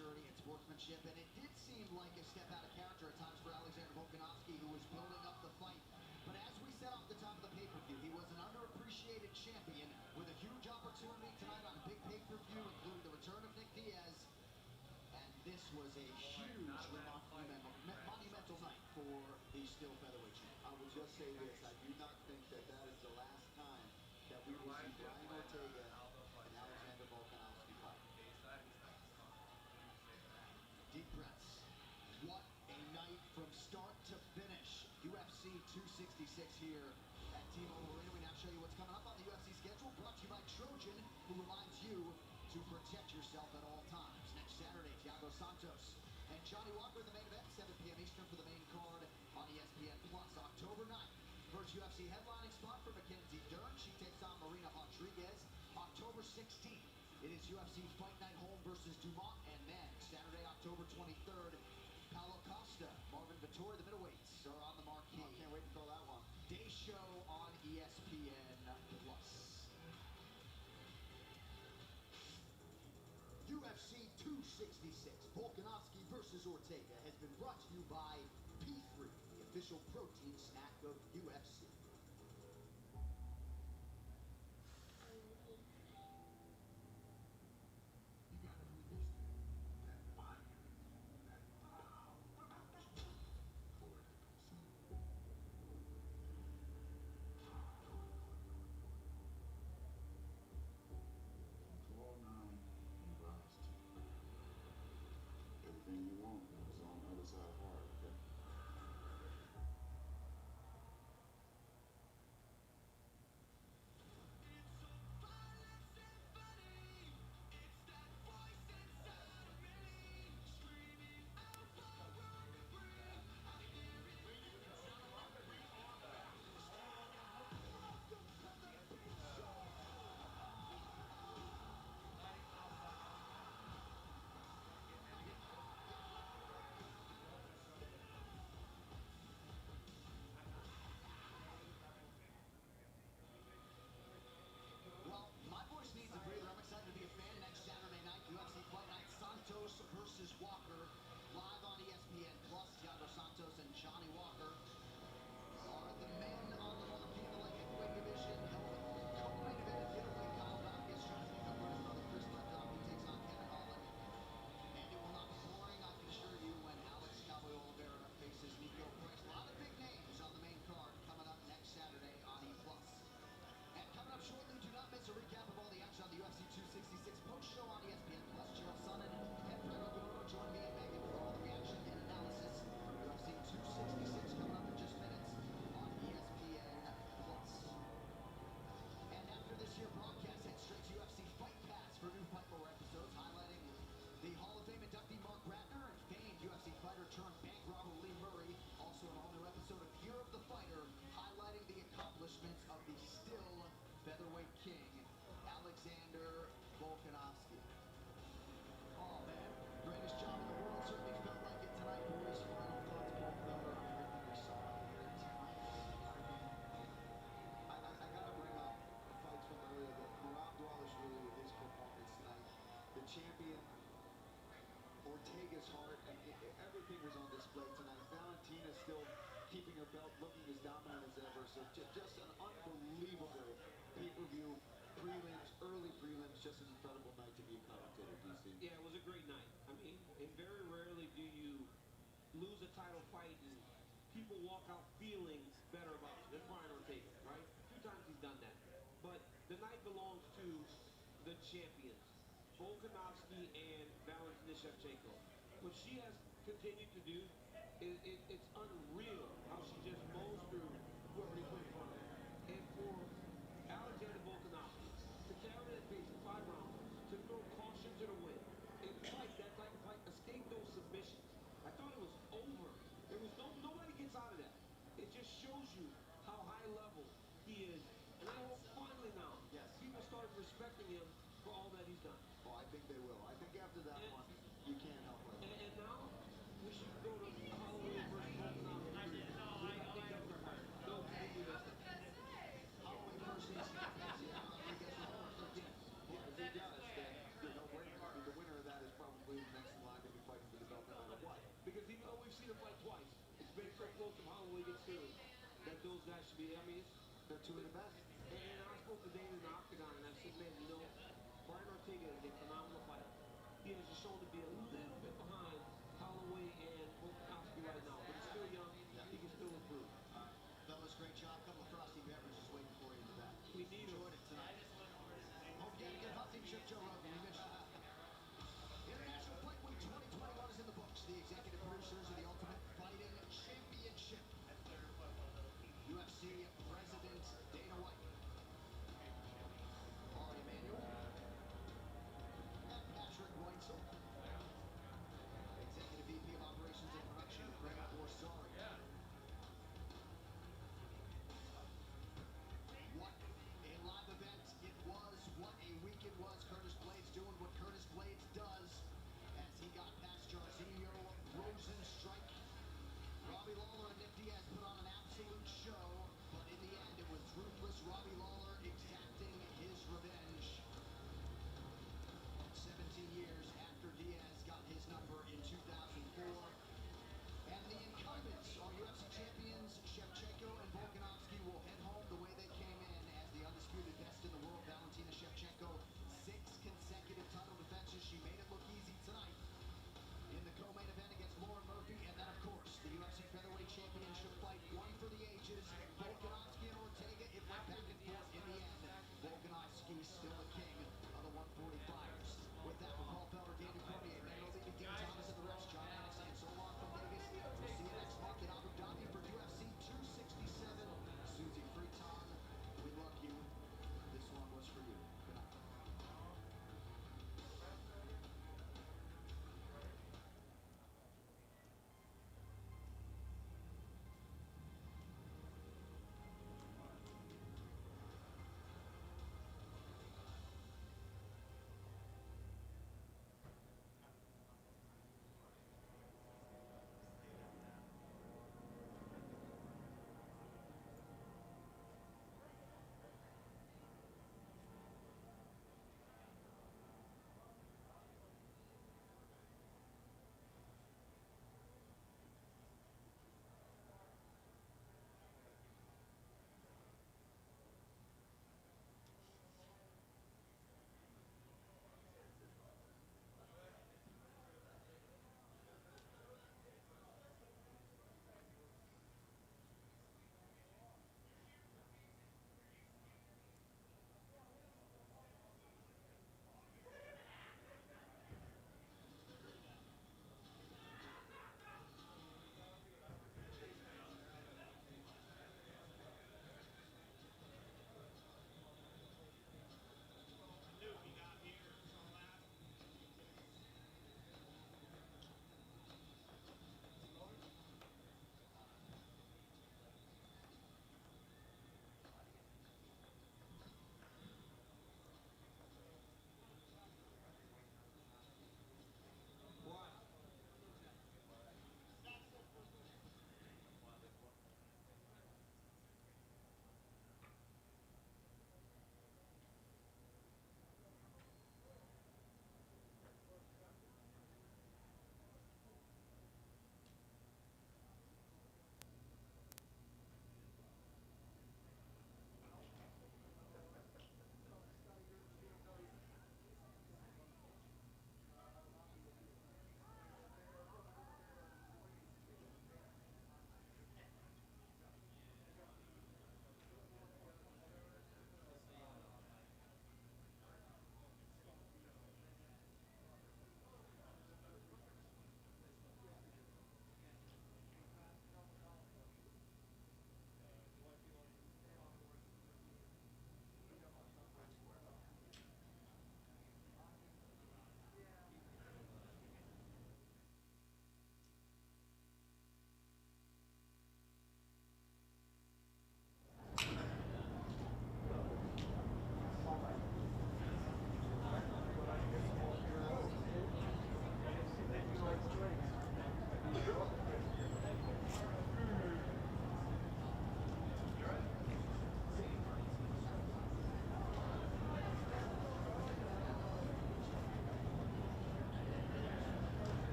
maturity and sportsmanship, and it did seem like a step out of character at times for Alexander Volkanovski, who was building up the fight. But as we said off the top of the pay-per-view, he was an underappreciated champion with a huge opportunity tonight on a big pay-per-view, including the return of Nick Diaz. And this was a huge, monumental night for the still featherweight champion. I will just say this, I do not think that that is the last time that we will see Brian Ortega and Alexander Volkanovski fight. Deep breaths. What a night from start to finish. UFC 266 here at T-Mobile Arena. We now show you what's coming up on the UFC schedule, brought to you by Trojan, who reminds you to protect yourself at all times. Next Saturday, Thiago Santos and Johnny Walker in the main event, 7 p.m. Eastern for the main card on ESPN+. October 9th, first UFC headlining spot for Mackenzie Dern. She takes on Marina Rodriguez. October 16th, it is UFC Fight Night Home versus Dumont. And then Saturday, October 23rd, Paulo Costa, Marvin Vettori, the middleweights are on the marquee. I can't wait to call that one. Day show on ESPN+. UFC 266, Volkanovski versus Ortega, has been brought to you by P3, the official protein snack of UFC. You gotta release that fire, that power, for it to consume. Control 9 and rise 2. Everything you want is on the other side hard, okay? Well, my voice needs a breather. I'm excited to be a fan. Next Saturday night, UFC Fight Night, Santos versus Walker, live on ESPN+. Thiago Santos and Johnny Walker are the men on the marquee in the light heavyweight division. Co-main event at middleweight, Kyle Dawkins trying to make up for his brother Chris Leddock, who takes on Kevin Holland. And it will not be boring, I can assure you, when Alex Cowboy Oliveira faces Nico Price. A lot of big names on the main card coming up next Saturday on E+. And coming up shortly, do not miss a recap of all the action on the UFC 266 post-show on ESPN+. Chael Sonnen and Fred O'Goro join me and Megan for all the reaction and analysis from UFC 266 coming up in just minutes on ESPN+. And after this year broadcast, head straight to UFC Fight Pass for new Fight Lore episodes highlighting the Hall of Fame inductee Mark Ratner and famed UFC fighter turned bank robber Lee Murray. Also an all-new episode of Year of the Fighter, highlighting the accomplishments of the still featherweight king, Alexander Volkanovski. Oh man, greatest job in the world. Certainly felt like it tonight, boys. Final thoughts, Paul Felder, on everything we saw here tonight. I gotta bring up the fights from earlier. Robbie Lawler really with his performance tonight. The champion, Ortega's heart, and everything was on display tonight. Valentina still keeping her belt, looking as dominant as ever. So just an unbelievable pay-per-view, prelims, early prelims, just an incredible night to be a commentator, DC. Yeah, it was a great night. I mean, and very rarely do you lose a title fight and people walk out feeling better about it. That's Brian Ortega, right? 2 times he's done that. But the night belongs to the champions, Volkanovski and Valentina Shevchenko. What she has continued to do, it's unreal how she just mows through whoever they put in front of her. And for Alexander Volkanovski to carry that pace in 5 rounds, to throw caution to the wind, and fight that type of fight, escape those submissions. I thought it was over. There was nobody gets out of that. It just shows you how high level he is. And I hope finally now, people start respecting him for all that he's done. Oh, I think they will. I think after that one, you can't help it. And now, we should go to Halloween versus Volkanovski. I think that's our fight. Don't do this. Halloween versus Well, if he does, then the winner of that is probably next in line too, that those guys should be. I mean, They're two of the best. and I spoke to Dave in the octagon, and I said, man, you know, Brian Ortega is a phenomenal fighter. He has just shown to be a little bit behind Holloway and Volkanovski right now, but he's still young. He can still improve. Fellas, great job. Couple of frosty beverages waiting for you in the back. We need him. Enjoyed it tonight. Hope you had a good hunting trip, Joe Rogan. We missed you. International Fight Week 2021 is in the books. The executive producers of the Ultimate Fighting Championship. UFC President Dana White. Ari Emanuel. And Patrick Weitzel. Executive VP of Operations and Production, Greg Borsari. What a live event it was. What a week it was. Curtis Blades doing what Curtis Blades does as he got past Jairzinho Rosenstrike. Robbie Lawler and Nick Diaz put on an absolute show, but in the end it was ruthless Robbie Lawler exacting his revenge. 17 years after Diaz got his number in 2004. And the incumbents are UFC champions Shevchenko and Volkanovski will head home the way they came in as the undisputed best in the world. Valentina Shevchenko, 6 consecutive title defenses. She made it look easy tonight in the co-main event against Lauren Murphy. And then, of course, the UFC Featherweight Championship fight, one for the ages. Volkanovski and Ortega, it went back and forth in the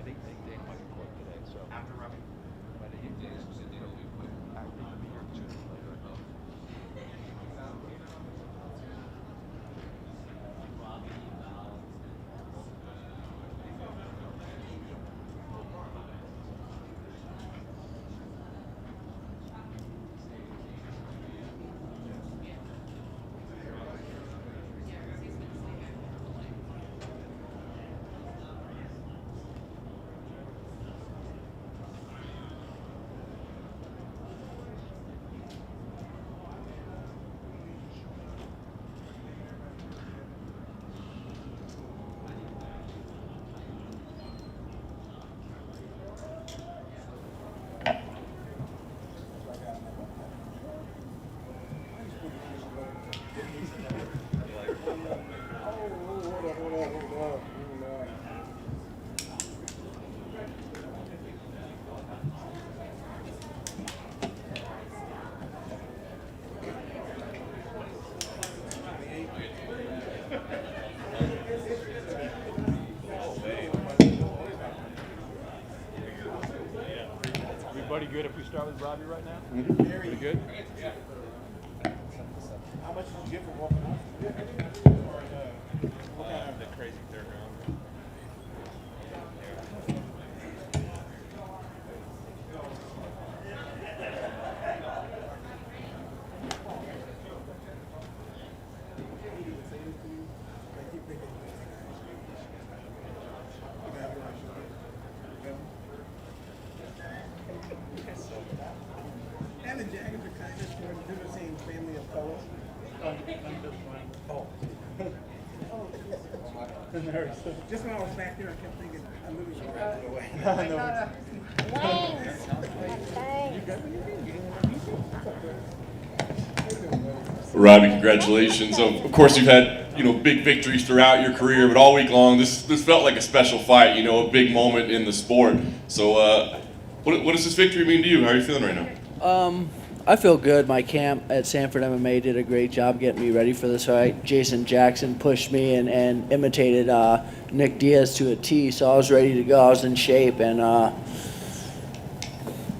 think Dana might be close today. So after Robbie, but he actually could be here sooner than later. Everybody good if we start with Robbie right now? Pretty good? How much did you get for Volkanovski? The crazy third round. And the Jaggers are kind of sort of the same family of colors. Oh. Just when I was back there, I kept thinking, I literally ran away. Robbie, congratulations. Of course, you've had big victories throughout your career, but all week long, this felt like a special fight. A big moment in the sport. So, what does this victory mean to you? How are you feeling right now? I feel good. My camp at Sanford MMA did a great job getting me ready for this fight. Jason Jackson pushed me and imitated Nick Diaz to a T, so I was ready to go. I was in shape, and I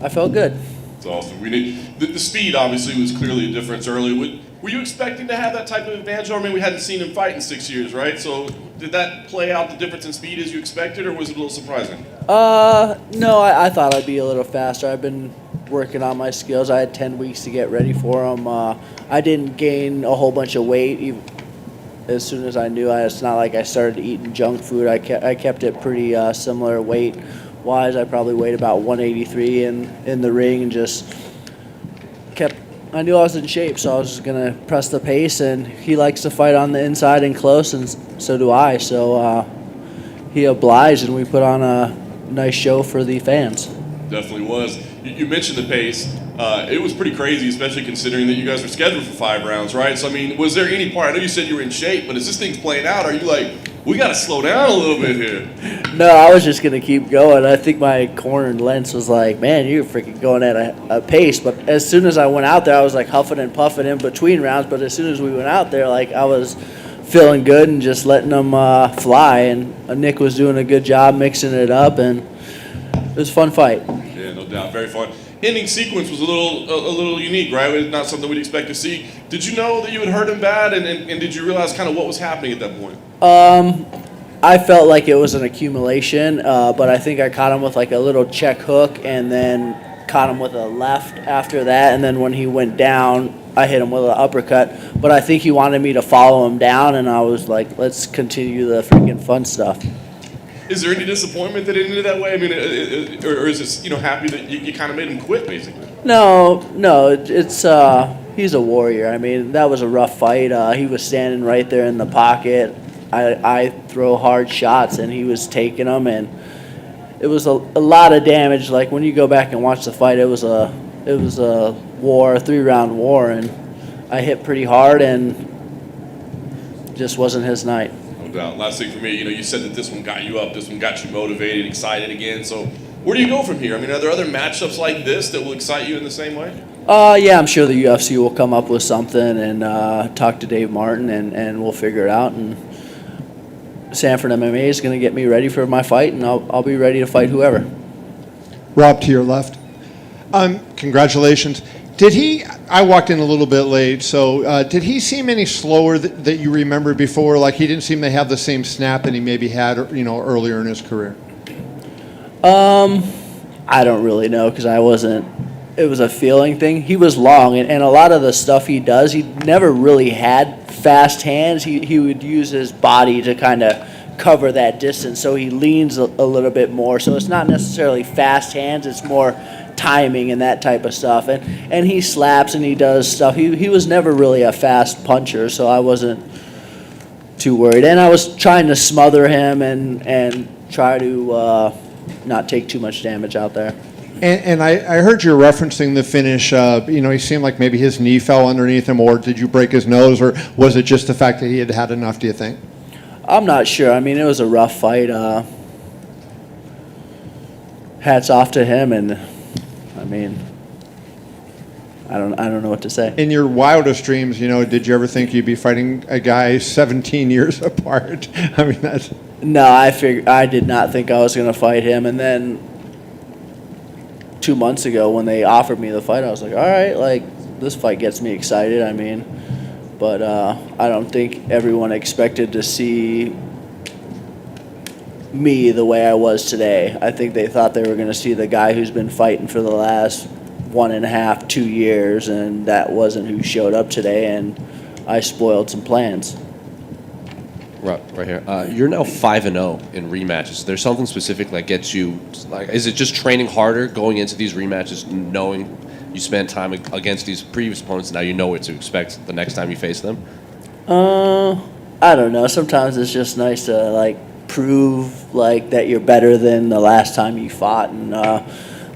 felt good. That's awesome. The speed obviously was clearly a difference early. Were you expecting to have that type of advantage? I mean, we hadn't seen him fight in 6 years, right? So did that play out the difference in speed as you expected, or was it a little surprising? No, I thought I'd be a little faster. I've been working on my skills. I had 10 weeks to get ready for them. I didn't gain a whole bunch of weight as soon as I knew. It's not like I started eating junk food. I kept it pretty similar weight-wise. I probably weighed about 183 in the ring and just I knew I was in shape, so I was going to press the pace, and he likes to fight on the inside and close, and so do I. So he obliged, and we put on a nice show for the fans. Definitely was. You mentioned the pace. It was pretty crazy, especially considering that you guys were scheduled for 5 rounds, right? So, I mean, was there any part, I know you said you were in shape, but as this thing's playing out, are you like, we got to slow down a little bit here? No, I was just going to keep going. I think my corner and Lentz was like, man, you're freaking going at a pace. But as soon as I went out there, I was like huffing and puffing in between rounds. But as soon as we went out there, like I was feeling good and just letting them fly. And Nick was doing a good job mixing it up, and it was a fun fight. Yeah, no doubt. Very fun. Ending sequence was a little unique, right? It's not something we'd expect to see. Did you know that you had hurt him bad, and did you realize kind of what was happening at that point? I felt like it was an accumulation, but I think I caught him with like a little check hook and then caught him with a left after that. And then when he went down, I hit him with an uppercut. But I think he wanted me to follow him down, and I was like, let's continue the freaking fun stuff. Is there any disappointment that it ended that way? I mean, or is it happy that you kind of made him quit, basically? No, it's he's a warrior. I mean, that was a rough fight. He was standing right there in the pocket. I throw hard shots, and he was taking them, and it was a lot of damage. Like when you go back and watch the fight, it was a war, a 3-round war, and I hit pretty hard, and just wasn't his night. No doubt. Last thing for me, you said that this one got you up, this one got you motivated, excited again. So where do you go from here? I mean, are there other matchups like this that will excite you in the same way? Yeah, I'm sure the UFC will come up with something and talk to Dave Martin, and we'll figure it out and Sanford MMA is going to get me ready for my fight, and I'll be ready to fight whoever. Rob, to your left. Congratulations. I walked in a little bit late, so did he seem any slower that you remember before? Like he didn't seem to have the same snap that he maybe had, earlier in his career? I don't really know because it was a feeling thing. He was long, and a lot of the stuff he does, he never really had fast hands. He would use his body to kind of cover that distance, so he leans a little bit more. So it's not necessarily fast hands, it's more timing and that type of stuff. And he slaps and he does stuff. He was never really a fast puncher, so I wasn't too worried. And I was trying to smother him and try to not take too much damage out there. And I heard you referencing the finish. He seemed like maybe his knee fell underneath him, or did you break his nose, or was it just the fact that he had had enough, do you think? I'm not sure. I mean, it was a rough fight. Hats off to him, and I mean, I don't know what to say. In your wildest dreams, did you ever think you'd be fighting a guy 17 years apart? I mean, that's... No, I did not think I was going to fight him, and then 2 months ago when they offered me the fight, I was like, all right, like this fight gets me excited. I mean, but I don't think everyone expected to see me the way I was today. I think they thought they were going to see the guy who's been fighting for the last 1.5, 2 years, and that wasn't who showed up today, and I spoiled some plans. Right here. You're now 5-0 in rematches. Is there something specific that gets you, is it just training harder going into these rematches, knowing you spent time against these previous opponents, now you know what to expect the next time you face them? I don't know. Sometimes it's just nice to prove that you're better than the last time you fought, and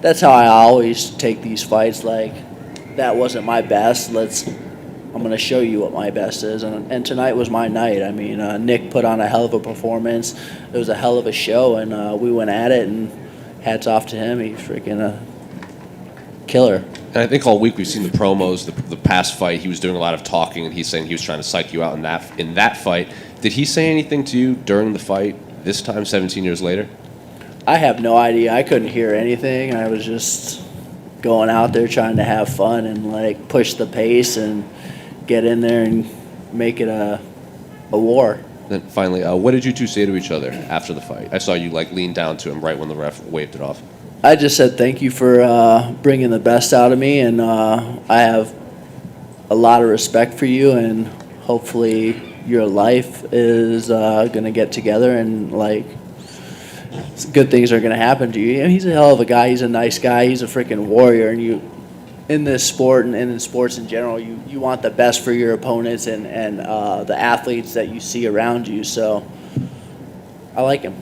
that's how I always take these fights. That wasn't my best. I'm going to show you what my best is, and tonight was my night. I mean, Nick put on a hell of a performance. It was a hell of a show, and we went at it, and hats off to him. He's freaking a killer. And I think all week we've seen the promos, the past fight. He was doing a lot of talking, and he's saying he was trying to psych you out in that fight. Did he say anything to you during the fight this time, 17 years later? I have no idea. I couldn't hear anything. I was just going out there trying to have fun and push the pace and get in there and make it a war. Then finally, what did you two say to each other after the fight? I saw you lean down to him right when the ref waved it off. I just said thank you for bringing the best out of me, and I have a lot of respect for you, and hopefully your life is going to get together and good things are going to happen to you. He's a hell of a guy. He's a nice guy. He's a freaking warrior, and in this sport and in sports in general, you want the best for your opponents and the athletes that you see around you. So I like him.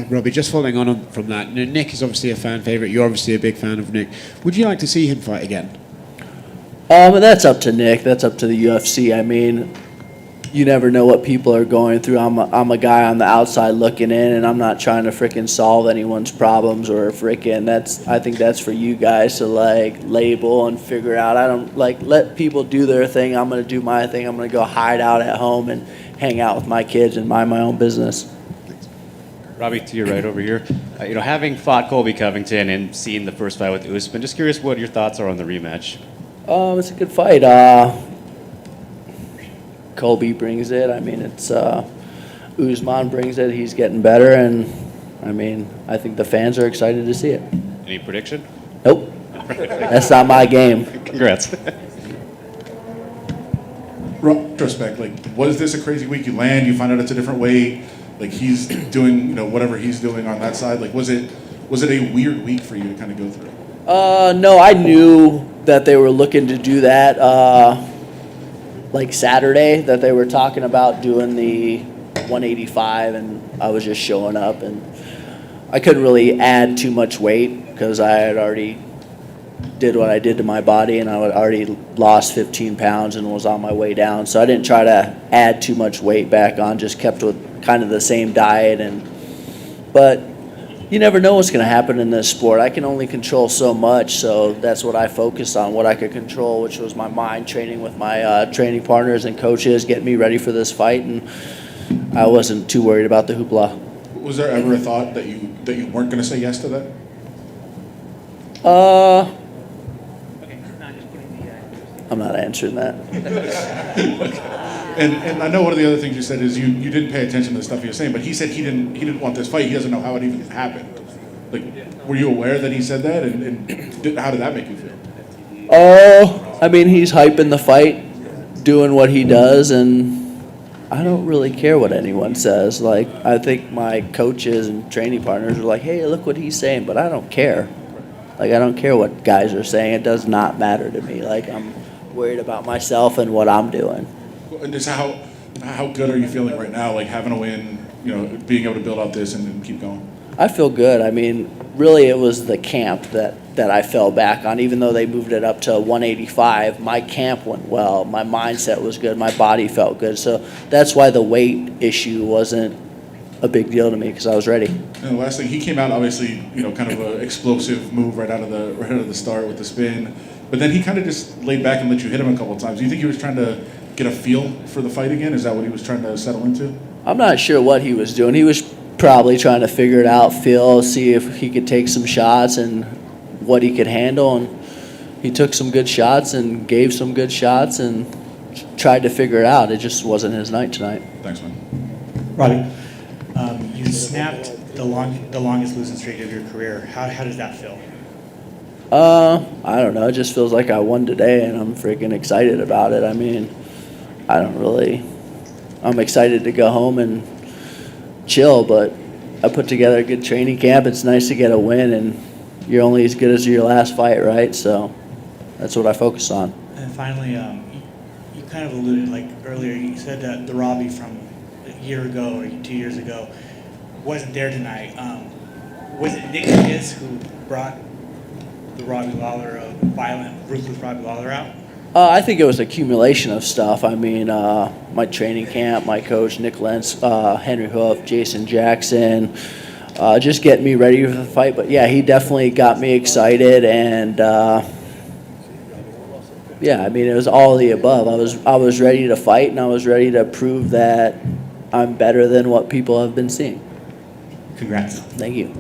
Robbie, just following on from that, Nick is obviously a fan favorite. You're obviously a big fan of Nick. Would you like to see him fight again? That's up to Nick. That's up to the UFC. I mean, you never know what people are going through. I'm a guy on the outside looking in, and I'm not trying to freaking solve anyone's problems or I think that's for you guys to label and figure out. I don't let people do their thing. I'm going to do my thing. I'm going to go hide out at home and hang out with my kids and mind my own business. Robbie, to your right over here. Having fought Colby Covington and seen the first fight with Usman, just curious what your thoughts are on the rematch. It's a good fight. Colby brings it. I mean, it's Usman brings it. He's getting better, and I mean, I think the fans are excited to see it. Any prediction? Nope. That's not my game. Congrats. Retrospect, was this a crazy week? You land, you find out it's a different weight. He's doing, whatever he's doing on that side. Was it a weird week for you to kind of go through? No, I knew that they were looking to do that. Saturday, that they were talking about doing the 185, and I was just showing up, and I couldn't really add too much weight because I had already did what I did to my body, and I had already lost 15 pounds and was on my way down. So I didn't try to add too much weight back on, just kept with kind of the same diet. But you never know what's going to happen in this sport. I can only control so much, so that's what I focused on, what I could control, which was my mind, training with my training partners and coaches, getting me ready for this fight. And I wasn't too worried about the hoopla. Was there ever a thought that you weren't going to say yes to that? I'm not answering that. And I know one of the other things you said is you didn't pay attention to the stuff he was saying, but he said he didn't want this fight. He doesn't know how it even happened. Like, were you aware that he said that, and how did that make you feel? I mean, he's hyping the fight, doing what he does, and I don't really care what anyone says. Like, I think my coaches and training partners are like, hey, look what he's saying, but I don't care. Like, I don't care what guys are saying. It does not matter to me. Like, I'm worried about myself and what I'm doing. And just how good are you feeling right now? Like, having a win, being able to build out this and keep going. I feel good. I mean, really, it was the camp that I fell back on. Even though they moved it up to 185, my camp went well. My mindset was good. My body felt good. So that's why the weight issue wasn't a big deal to me, because I was ready. And the last thing, he came out obviously, kind of an explosive move right out of the start with the spin, but then he kind of just laid back and let you hit him a couple of times. Do you think he was trying to get a feel for the fight again? Is that what he was trying to settle into? I'm not sure what he was doing. He was probably trying to figure it out, feel, see if he could take some shots and what he could handle. And he took some good shots and gave some good shots and tried to figure it out. It just wasn't his night tonight. Thanks, man. Robbie, you snapped the longest losing streak of your career. How does that feel? I don't know. It just feels like I won today, and I'm freaking excited about it. I mean, I'm excited to go home and chill, but I put together a good training camp. It's nice to get a win, and you're only as good as your last fight, right? So that's what I focus on. And finally, you kind of alluded, like earlier, you said that the Robbie from a year ago or 2 years ago wasn't there tonight. Was it Nick Diaz who brought the Robbie Lawler, violent, ruthless Robbie Lawler out? I think it was accumulation of stuff. I mean, my training camp, my coach, Nick Lentz, Henry Hoof, Jason Jackson, just getting me ready for the fight. But, yeah, he definitely got me excited. And, yeah, I mean, it was all of the above. I was ready to fight, and I was ready to prove that I'm better than what people have been seeing. Congrats. Thank you.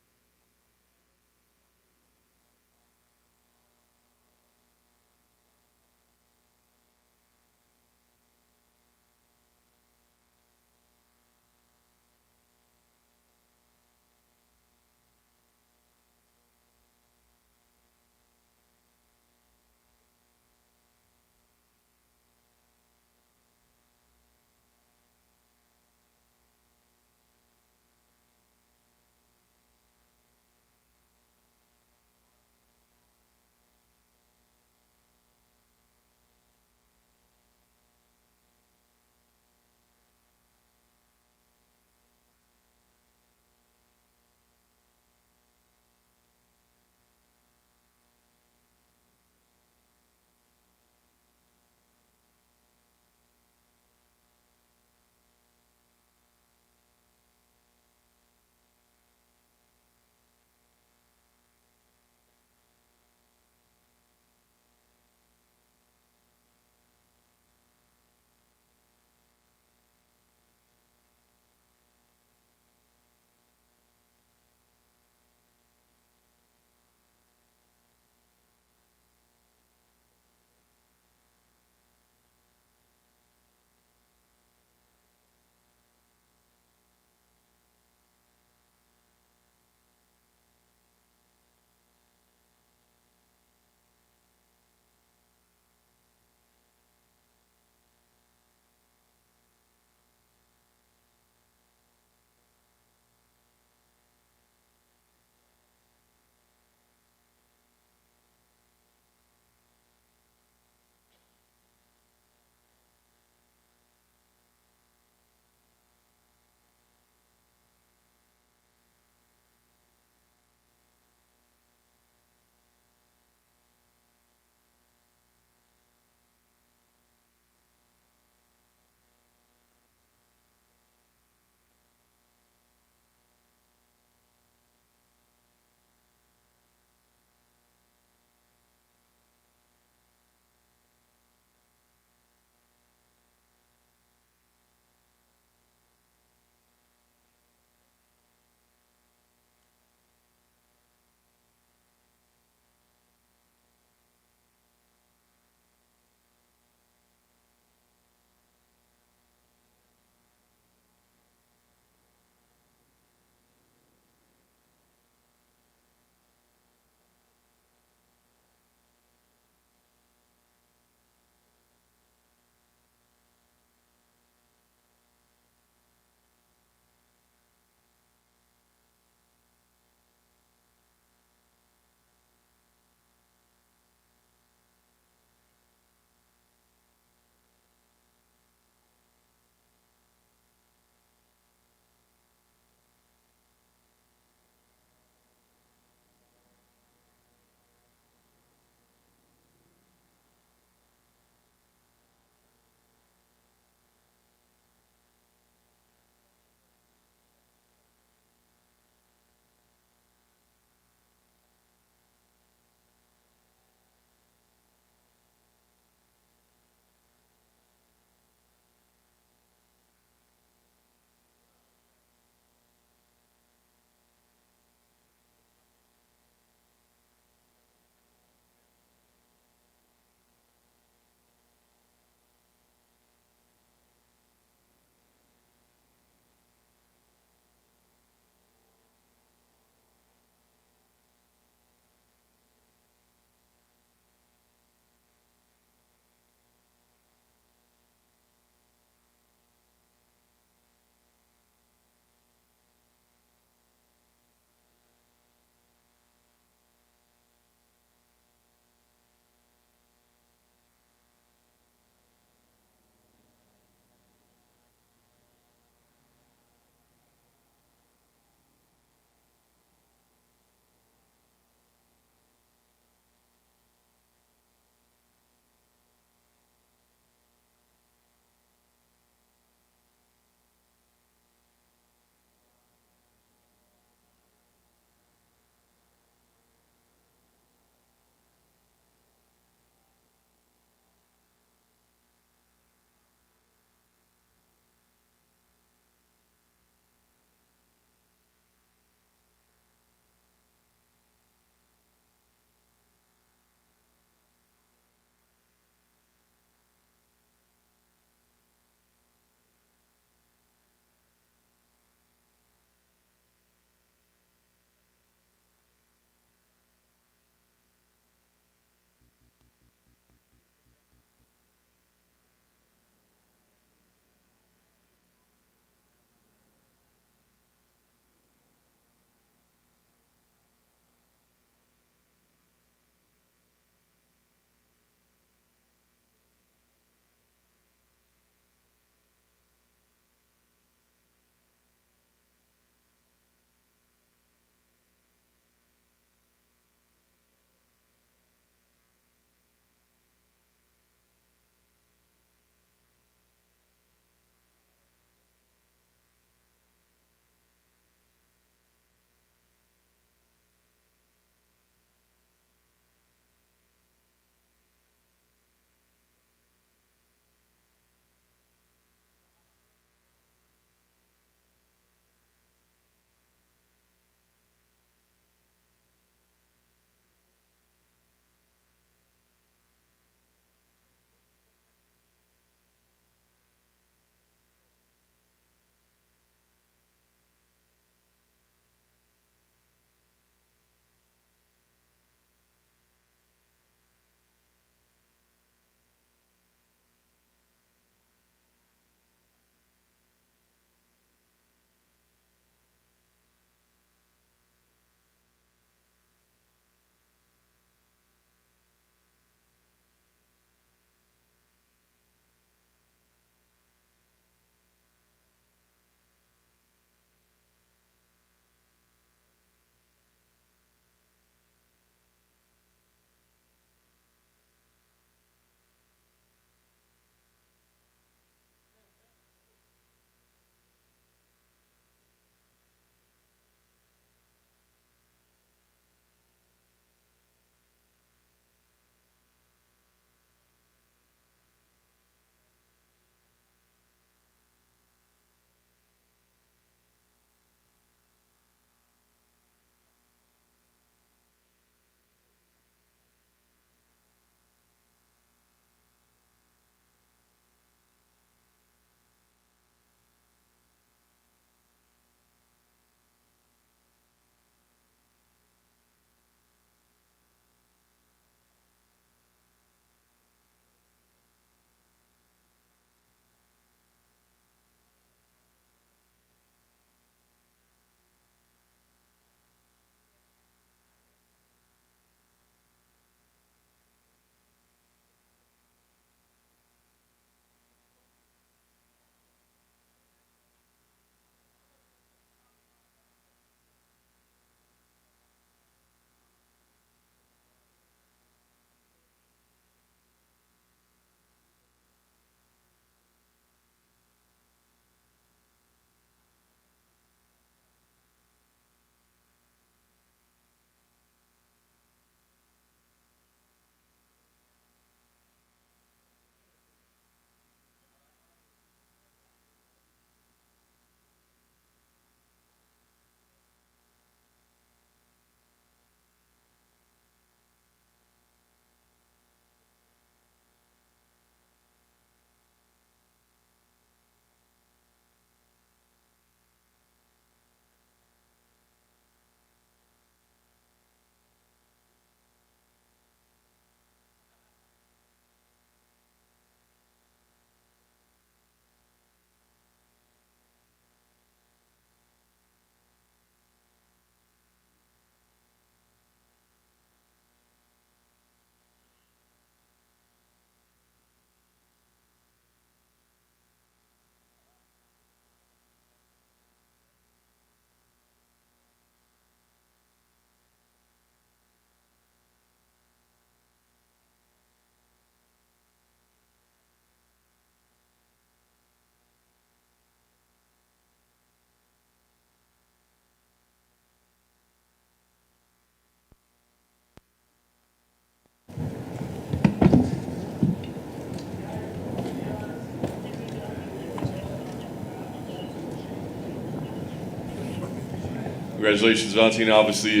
Congratulations, Valentina. Obviously,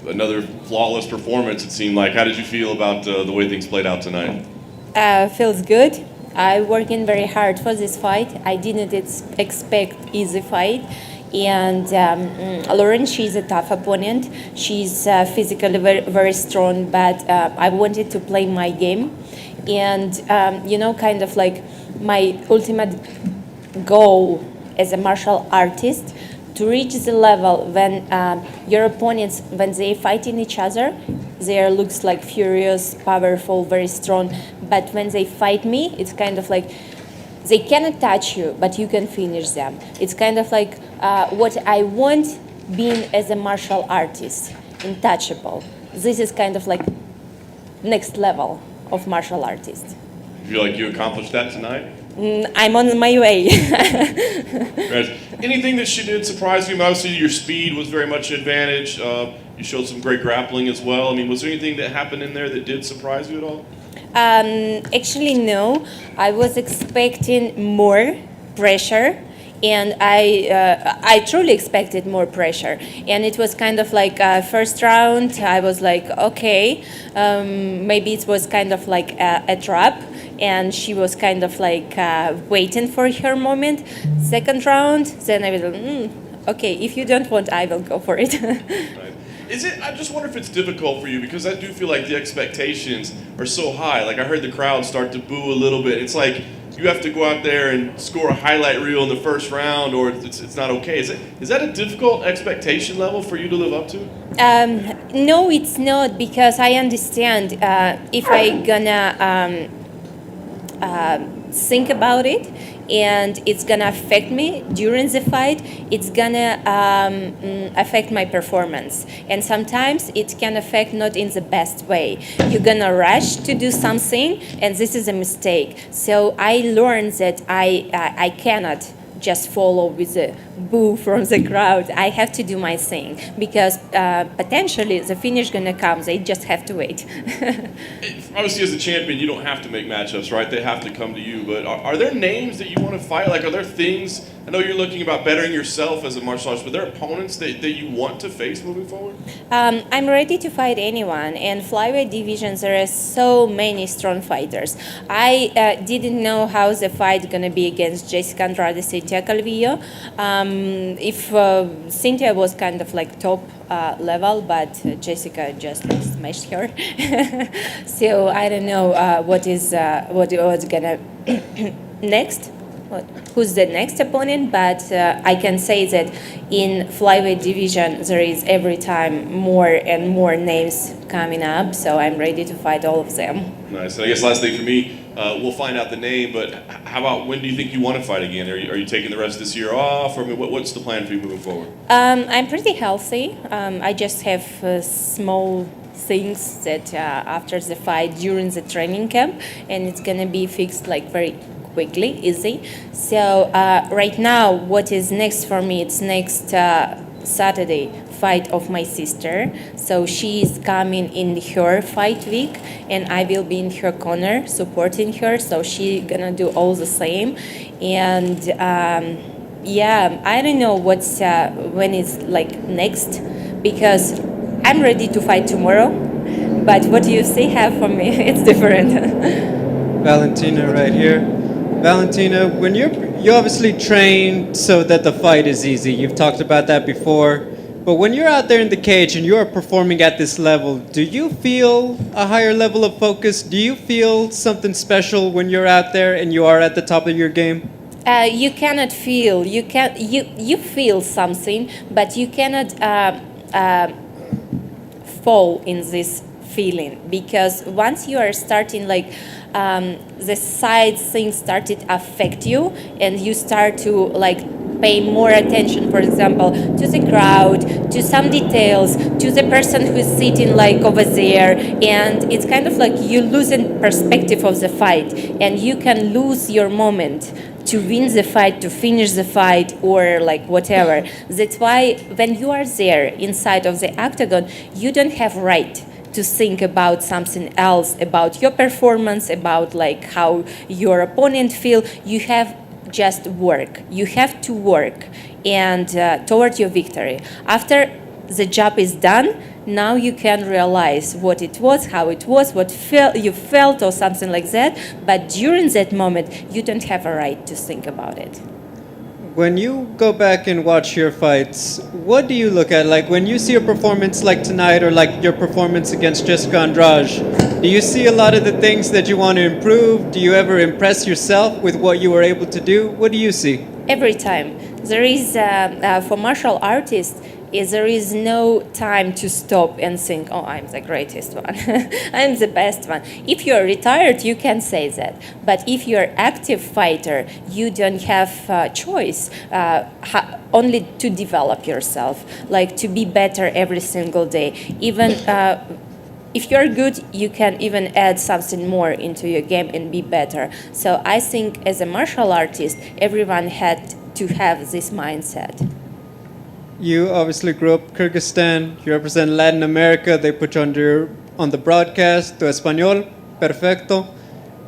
another flawless performance, it seemed like. How did you feel about the way things played out tonight? Feels good. I working very hard for this fight. I didn't expect easy fight. And Lauren, she's a tough opponent. She's physically very, very strong, but I wanted to play my game. And, kind of like my ultimate goal as a martial artist to reach the level when your opponents, when they fighting each other, they looks like furious, powerful, very strong. But when they fight me, it's kind of like they cannot touch you, but you can finish them. It's kind of like what I want being as a martial artist, untouchable. This is kind of like next level of martial artist. You feel like you accomplished that tonight? I'm on my way. Anything that she did surprise you? Obviously, your speed was very much an advantage. You showed some great grappling as well. I mean, was there anything that happened in there that did surprise you at all? Actually, no. I was expecting more pressure, and I truly expected more pressure. And it was kind of like first round, I was like, okay, maybe it was kind of like a trap. And she was kind of like waiting for her moment. Second round, then I was like, okay, if you don't want, I will go for it. Right. Is it? I just wonder if it's difficult for you, because I do feel like the expectations are so high. Like I heard the crowd start to boo a little bit. It's like you have to go out there and score a highlight reel in the first round, or it's not okay. Is that a difficult expectation level for you to live up to? No, it's not, because I understand if I gonna think about it and it's gonna affect me during the fight, it's gonna affect my performance, and sometimes it can affect not in the best way. You're gonna rush to do something, and this is a mistake. So I learned that I cannot just follow with the boo from the crowd. I have to do my thing, because potentially the finish gonna come. They just have to wait. Obviously, as a champion, you don't have to make matchups, right? They have to come to you. But are there names that you want to fight? Like, are there things? I know you're looking about bettering yourself as a martial artist, but are there opponents that you want to face moving forward? I'm ready to fight anyone. And flyweight divisions, there are so many strong fighters. I didn't know how the fight gonna be against Jessica Andrade, Cynthia Calvillo. If Cynthia was kind of like top level, but Jessica just like smashed her. So I don't know what's gonna next. Who's the next opponent? But I can say that in flyweight division there is every time more and more names coming up. So I'm ready to fight all of them. Nice. And I guess last thing for me, we'll find out the name, but how about when do you think you want to fight again? Are you taking the rest of this year off, or I mean, what's the plan for you moving forward? I'm pretty healthy. I just have small things that after the fight during the training camp, and it's gonna be fixed like very quickly, easy. So right now, what is next for me? It's next Saturday fight of my sister. So she is coming in her fight week, and I will be in her corner supporting her. So she gonna do all the same, and yeah, I don't know what's when it's like next, because I'm ready to fight tomorrow. But what you say have for me, it's different. Valentina, right here. Valentina, when you obviously train so that the fight is easy. You've talked about that before. But when you're out there in the cage and you are performing at this level, do you feel a higher level of focus? Do you feel something special when you're out there and you are at the top of your game? You cannot feel. You feel something, but you cannot fall in this feeling, because once you are starting like the side things started affect you, and you start to like pay more attention, for example, to the crowd, to some details, to the person who's sitting like over there, and it's kind of like you losing perspective of the fight, and you can lose your moment to win the fight, to finish the fight, or like whatever. That's why when you are there inside of the octagon, you don't have right to think about something else, about your performance, about like how your opponent feel. You have just work. You have to work, and toward your victory. After the job is done, now you can realize what it was, how it was, what you felt or something like that. But during that moment, you don't have a right to think about it. When you go back and watch your fights, what do you look at? Like when you see a performance like tonight or like your performance against Jessica Andrade, do you see a lot of the things that you want to improve? Do you ever impress yourself with what you were able to do? What do you see? Every time. There is, for martial artists, there is no time to stop and think, oh, I'm the greatest one, I'm the best one. If you're retired, you can say that. But if you're active fighter, you don't have a choice only to develop yourself, like to be better every single day. Even if you're good, you can even add something more into your game and be better. So I think as a martial artist, everyone had to have this mindset. You obviously grew up in Kyrgyzstan. You represent Latin America. They put you on the broadcast. Tu español, perfecto.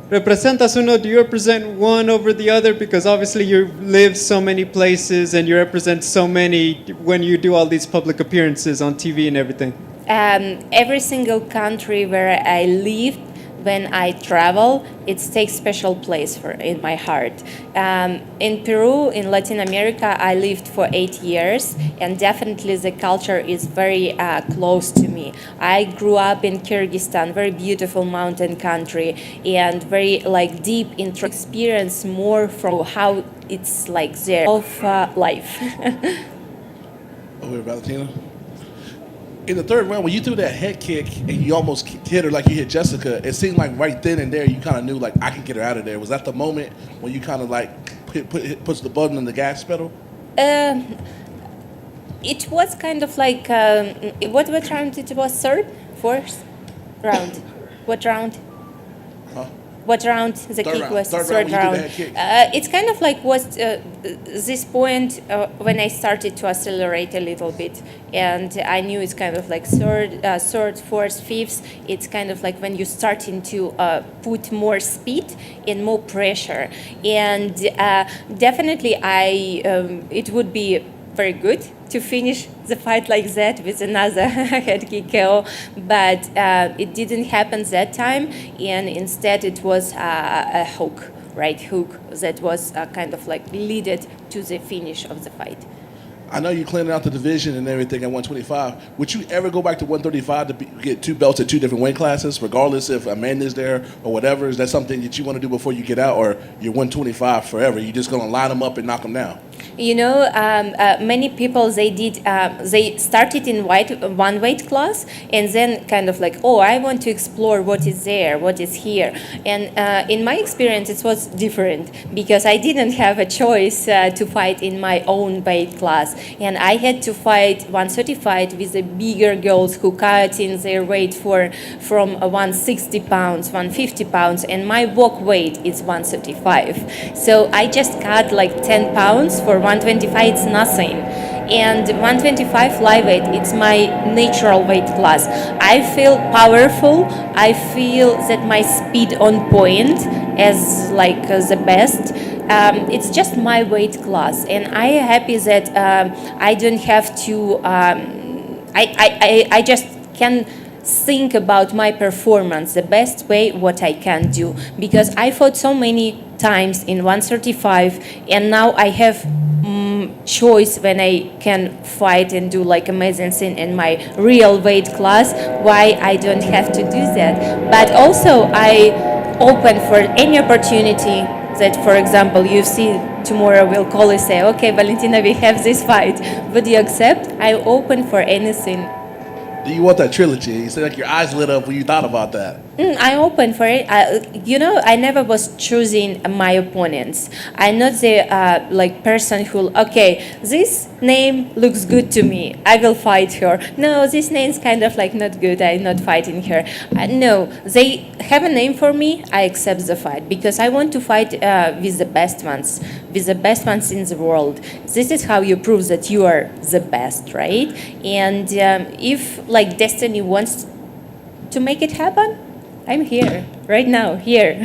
¿Representas uno? Do you represent one over the other? Because obviously you live so many places and you represent so many when you do all these public appearances on TV and everything. Every single country where I live, when I travel, it takes special place in my heart. In Peru, in Latin America, I lived for 8 years, and definitely the culture is very close to me. I grew up in Kyrgyzstan, very beautiful mountain country, and very deep experience more from how it's like there of life. Over here, Valentina. In the third round, when you threw that head kick and you almost hit her like you hit Jessica, it seemed like right then and there you kind of knew I can get her out of there. Was that the moment when you kind of push the button on the gas pedal? It was kind of like what round it was? Fourth round. What round? Huh? What round the Third kick round. was? Third round. It's kind of like was this point when I started to accelerate a little bit, and I knew it's kind of like third, fourth, fifth. It's kind of like when you're starting to put more speed and more pressure, and definitely it would be very good to finish the fight like that with another head kick KO, but it didn't happen that time, and instead it was a hook, right hook, that was kind of like leaded to the finish of the fight. I know you cleaned out the division and everything at 125. Would you ever go back to 135 to get two belts at two different weight classes, regardless if Amanda's there or whatever? Is that something that you want to do before you get out, or you're 125 forever? You're just going to line them up and knock them down? You know, many people, they started in one weight class and then kind of like, oh, I want to explore what is there, what is here. And in my experience, it was different because I didn't have a choice to fight in my own weight class. And I had to fight 135 with the bigger girls who cut in their weight from 160 pounds, 150 pounds, and my walk weight is 135. So I just cut like 10 pounds. For 125, it's nothing. And 125 live weight, it's my natural weight class. I feel powerful. I feel that my speed on point as like the best. It's just my weight class, and I am happy that I don't have to. I just can think about my performance the best way what I can do, because I fought so many times in 135, and now I have choice when I can fight and do like amazing thing in my real weight class. Why I don't have to do that? But also I open for any opportunity that, for example, UFC tomorrow will call and say, okay, Valentina, we have this fight. Would you accept? I open for anything. Do you want that trilogy? You said like your eyes lit up when you thought about that. I open for it. I never was choosing my opponents. I'm not the person who, okay, this name looks good to me, I will fight her. No, this name's kind of like not good, I'm not fighting her. No, they have a name for me, I accept the fight, because I want to fight with the best ones in the world. This is how you prove that you are the best, right? And if like destiny wants to make it happen, I'm here, right now, here.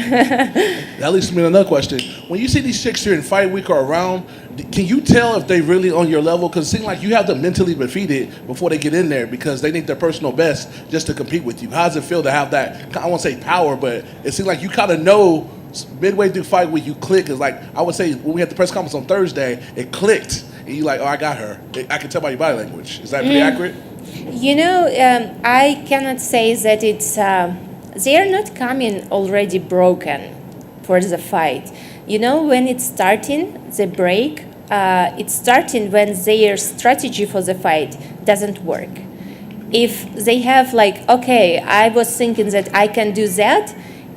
That leads me to another question. When you see these chicks here in Fight Week or around, can you tell if they really on your level? Because it seems like you have them mentally defeated before they get in there because they need their personal best just to compete with you. How does it feel to have that, I won't say power, but it seems like you kind of know midway through fight when you click. Is like, I would say when we had the press conference on Thursday, it clicked. And you're like, oh, I got her. I can tell by your body language. Is that pretty accurate? You know, I cannot say that it's. They are not coming already broken for the fight. You know, when it's starting, the break, it's starting when their strategy for the fight doesn't work. If they have like, okay, I was thinking that I can do that,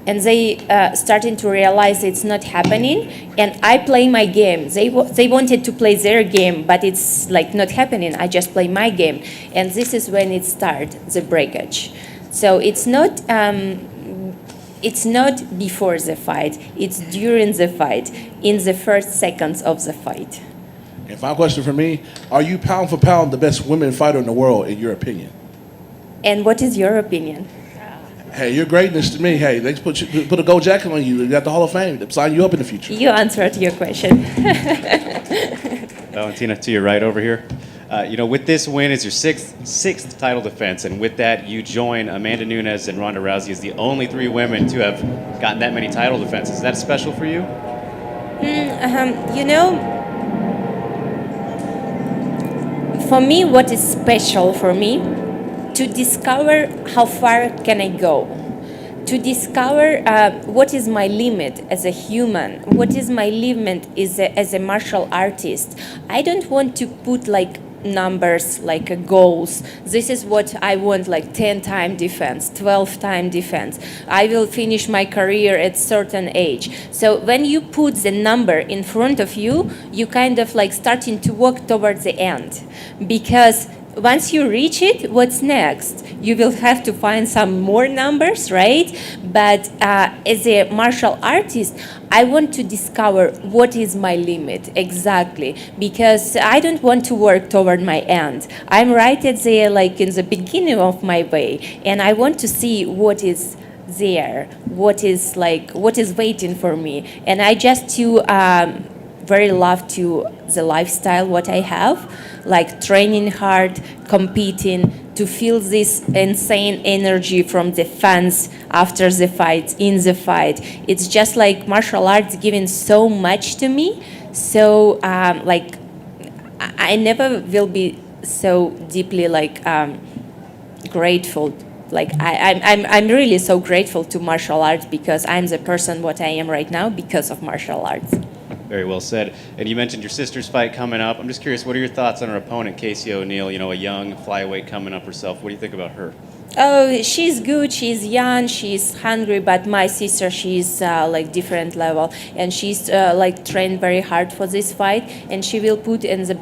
and they starting to realize it's not happening, and I play my game. They wanted to play their game, but it's like not happening. I just play my game, and this is when it starts, the breakage. So it's not before the fight. It's during the fight, in the first seconds of the fight. And final question for me: are you pound for pound the best women fighter in the world, in your opinion? And what is your opinion? Hey, your greatness to me. Hey, they put a gold jacket on you. You got the Hall of Fame. They sign you up in the future. You answered your question. Valentina, to your right over here. With this win, it's your sixth title defense, and with that, you join Amanda Nunes and Ronda Rousey as the only three women to have gotten that many title defenses. Is that special for you? For me, what is special for me, to discover how far can I go, to discover what is my limit as a human, what is my limit as a martial artist. I don't want to put like numbers, like goals. This is what I want, like 10-time defense, 12-time defense. I will finish my career at certain age. So when you put the number in front of you, you kind of like starting to walk towards the end, because once you reach it, what's next? You will have to find some more numbers, right? But as a martial artist, I want to discover what is my limit exactly, because I don't want to work toward my end. I'm right at the like in the beginning of my way, and I want to see what is there, what is waiting for me, and I just to very love to the lifestyle what I have, like training hard, competing, to feel this insane energy from the fans after the fight, in the fight. It's just like martial arts giving so much to me. So I never will be so deeply grateful. Like I'm really so grateful to martial arts, because I'm the person what I am right now because of martial arts. Very well said. And you mentioned your sister's fight coming up. I'm just curious, what are your thoughts on her opponent, Casey O'Neill, a young flyweight coming up herself? What do you think about her? Oh, she's good. She's young. She's hungry. But my sister, she's different level, and she's trained very hard for this fight, and she will put in the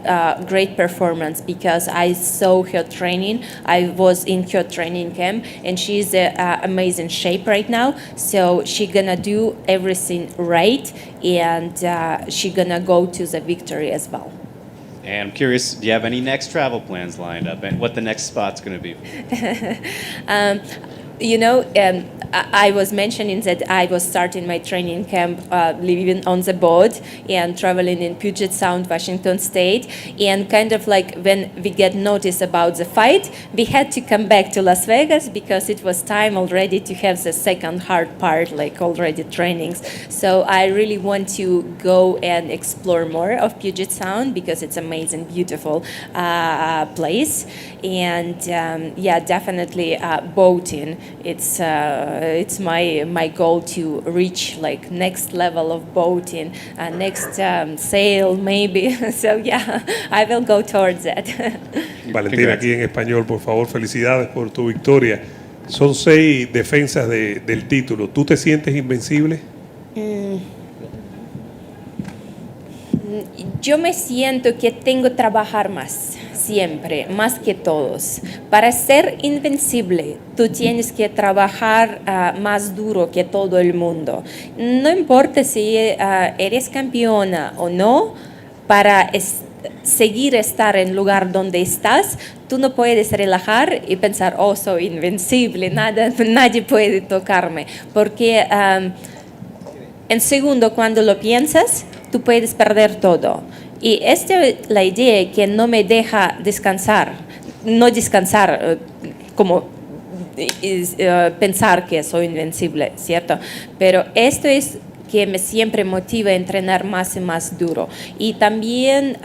great performance, because I saw her training. I was in her training camp, and she's in amazing shape right now. So she gonna do everything right, and she gonna go to the victory as well. And I'm curious, do you have any next travel plans lined up, and what the next spot's going to be? I was mentioning that I was starting my training camp living on the boat and traveling in Puget Sound, Washington State. And kind of like when we get notice about the fight, we had to come back to Las Vegas, because it was time already to have the second hard part, like already trainings. So I really want to go and explore more of Puget Sound, because it's amazing, beautiful place. And definitely boating. It's my goal to reach like next level of boating, next sail maybe. So I will go towards that. Valentina, aquí en español, por favor, felicidades por tu victoria. Son 6 defensas del título. ¿Tú te sientes invencible? Yo me siento que tengo que trabajar más, siempre, más que todos. Para ser invencible, tú tienes que trabajar más duro que todo el mundo. No importa si eres campeona o no, para seguir estar en el lugar donde estás, tú no puedes relajar y pensar, oh, soy invencible, nadie puede tocarme. Porque en segundo, cuando lo piensas, tú puedes perder todo. Y esta es la idea que no me deja descansar, no descansar como pensar que soy invencible, ¿cierto? Pero esto es que me siempre motiva a entrenar más y más duro. Y también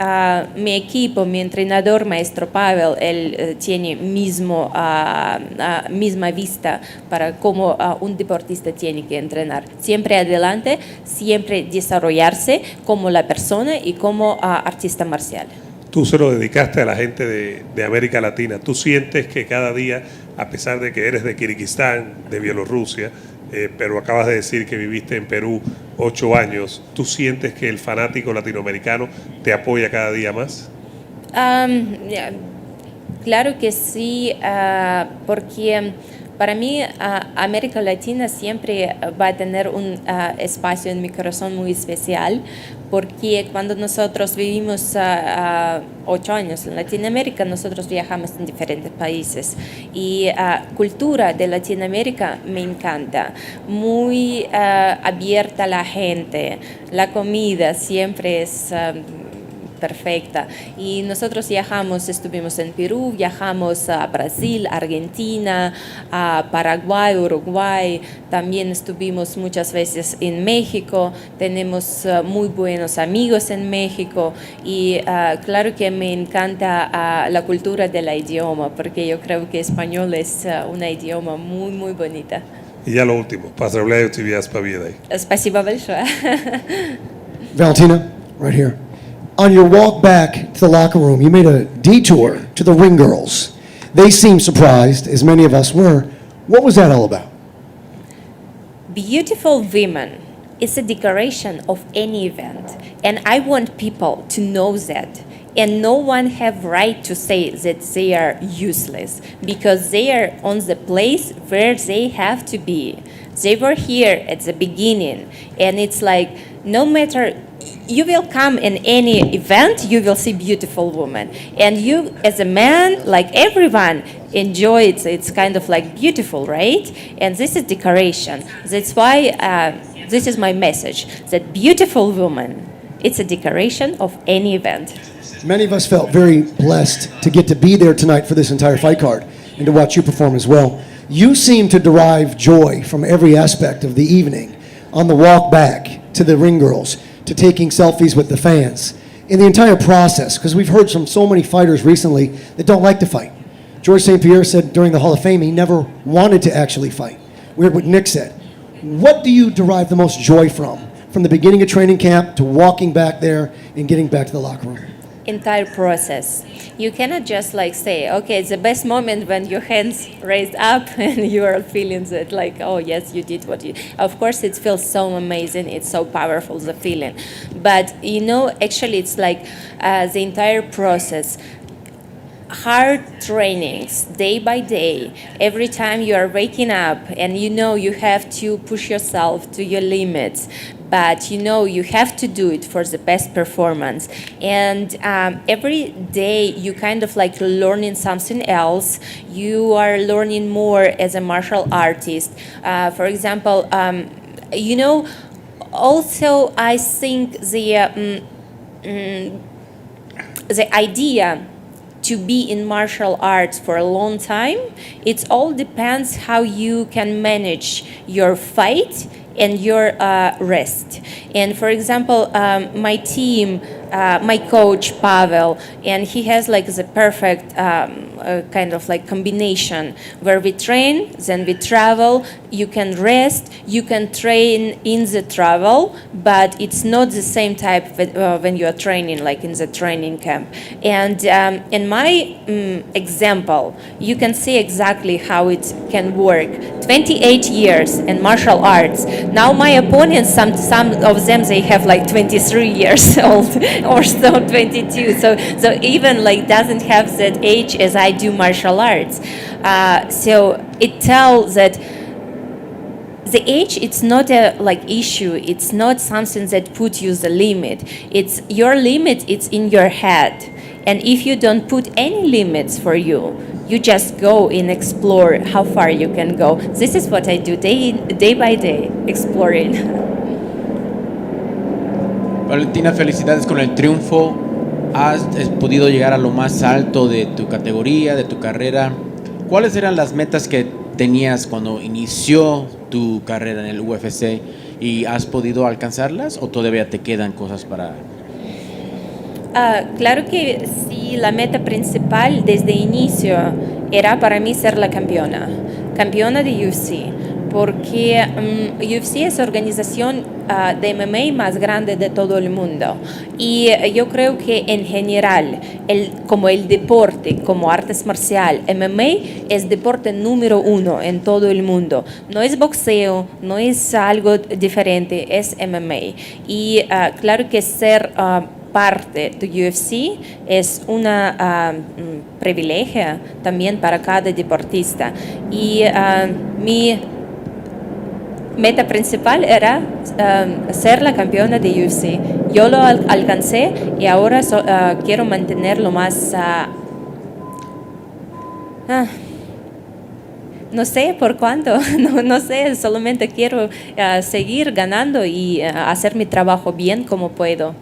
mi equipo, mi entrenador, maestro Pavel, él tiene misma vista para cómo un deportista tiene que entrenar. Siempre adelante, siempre desarrollarse como la persona y como artista marcial. Tú se lo dedicaste a la gente de América Latina. ¿Tú sientes que cada día, a pesar de que eres de Kirguistán, de Bielorrusia, pero acabas de decir que viviste en Perú 8 años, ¿tú sientes que el fanático latinoamericano te apoya cada día más? Claro que sí, porque para mí América Latina siempre va a tener un espacio en mi corazón muy especial, porque cuando nosotros vivimos 8 años en Latinoamérica, nosotros viajamos en diferentes países y cultura de Latinoamérica me encanta, muy abierta a la gente, la comida siempre es perfecta. Y nosotros viajamos, estuvimos en Perú, viajamos a Brasil, Argentina, a Paraguay, Uruguay, también estuvimos muchas veces en México, tenemos muy buenos amigos en México y claro que me encanta la cultura del idioma, porque yo creo que español es un idioma muy, muy bonita. Y ya lo último, поздравляю тебя с победой. Спасибо большое. Valentina, right here. On your walk back to the locker room, you made a detour to the ring girls. They seemed surprised, as many of us were. What was that all about? Beautiful women is a decoration of any event, and I want people to know that. And no one have right to say that they are useless, because they are on the place where they have to be. They were here at the beginning, and it's like no matter. You will come in any event, you will see beautiful women. And you, as a man, like everyone, enjoy it. It's kind of like beautiful, right? And this is decoration. That's why this is my message, that beautiful woman, it's a decoration of any event. Many of us felt very blessed to get to be there tonight for this entire fight card and to watch you perform as well. You seem to derive joy from every aspect of the evening, on the walk back to the ring girls, to taking selfies with the fans, in the entire process, because we've heard from so many fighters recently that don't like to fight. George St. Pierre said during the Hall of Fame he never wanted to actually fight. We heard what Nick said. What do you derive the most joy from the beginning of training camp to walking back there and getting back to the locker room? Entire process. You cannot just like say, okay, it's the best moment when your hands raised up and you are feeling that like, oh yes, you did what you. Of course, it feels so amazing. It's so powerful, the feeling. But actually, it's like the entire process. Hard trainings day by day, every time you are waking up and you have to push yourself to your limits, but you have to do it for the best performance. And every day you kind of like learning something else. You are learning more as a martial artist. For example, also I think the idea to be in martial arts for a long time, it all depends how you can manage your fight and your rest. And for example, my team, my coach Pavel, and he has like the perfect kind of like combination where we train, then we travel, you can rest, you can train in the travel, but it's not the same type when you are training, like in the training camp. And in my example, you can see exactly how it can work. 28 years in martial arts. Now my opponents, some of them, they have like 23 years old or so 22. So even like doesn't have that age as I do martial arts. So it tells that the age, it's not a like issue. It's not something that puts you the limit. It's your limit. It's in your head. And if you don't put any limits for you, you just go and explore how far you can go. This is what I do day by day, exploring. Valentina, felicidades con el triunfo. has podido llegar a lo más alto de tu categoría, de tu carrera. ¿Cuáles eran las metas que tenías cuando inició tu carrera en el UFC y has podido alcanzarlas o todavía te quedan cosas para...? Claro que sí, la meta principal desde inicio era para mí ser la campeona de UFC, porque UFC es la organización de MMA más grande de todo el mundo y yo creo que en general, como el deporte, como artes marcial, MMA es deporte número 1 en todo el mundo. No es boxeo, no es algo diferente, es MMA. Y claro que ser parte de UFC es un privilegio también para cada deportista. Y mi meta principal era ser la campeona de UFC. Yo lo alcancé y ahora quiero mantenerlo más... no sé por cuánto, no sé, solamente quiero seguir ganando y hacer mi trabajo bien como puedo.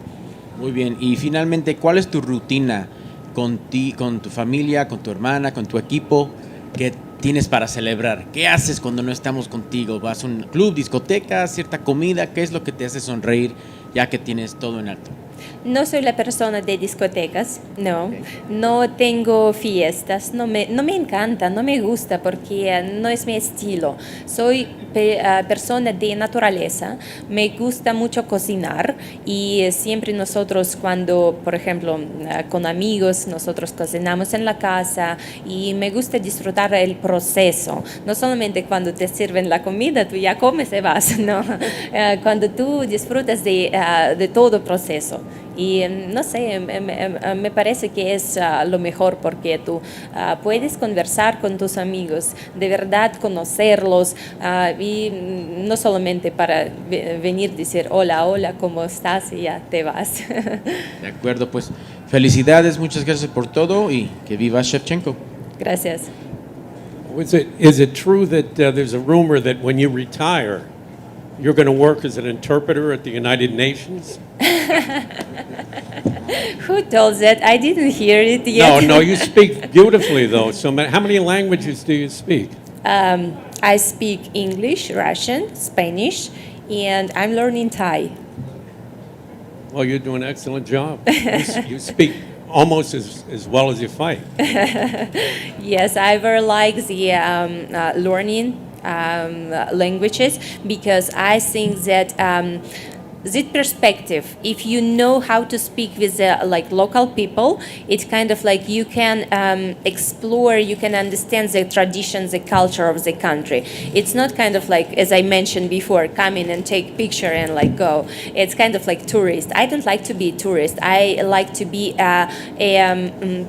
Muy bien, y finalmente, ¿cuál es tu rutina con tu familia, con tu hermana, con tu equipo? ¿Qué tienes para celebrar? ¿Qué haces cuando no estamos contigo? ¿Vas a un club, discoteca, cierta comida? ¿Qué es lo que te hace sonreír ya que tienes todo en alto? No soy la persona de discotecas, no. No tengo fiestas, no me encanta, no me gusta porque no es mi estilo. Soy persona de naturaleza, me gusta mucho cocinar y siempre nosotros cuando, por ejemplo, con amigos, nosotros cocinamos en la casa y me gusta disfrutar el proceso. No solamente cuando te sirven la comida, tú ya comes y vas, no. Cuando tú disfrutas de todo el proceso. Y no sé, me parece que es lo mejor porque tú puedes conversar con tus amigos, de verdad conocerlos y no solamente para venir a decir hola, hola, ¿cómo estás? Y ya te vas. De acuerdo, pues felicidades, muchas gracias por todo y que viva Shevchenko. Gracias. Is it true that there's a rumor that when you retire, you're going to work as an interpreter at the United Nations? Who told that? I didn't hear it yet. No, you speak beautifully, though. So how many languages do you speak? I speak English, Russian, Spanish, and I'm learning Thai. Well, you're doing an excellent job. You speak almost as well as you fight. Yes, I very like the learning languages because I think that this perspective, if you know how to speak with like local people, it's kind of like you can explore, you can understand the traditions, the culture of the country. It's not kind of like, as I mentioned before, come in and take picture and like go. It's kind of like tourist. I don't like to be a tourist. I like to be a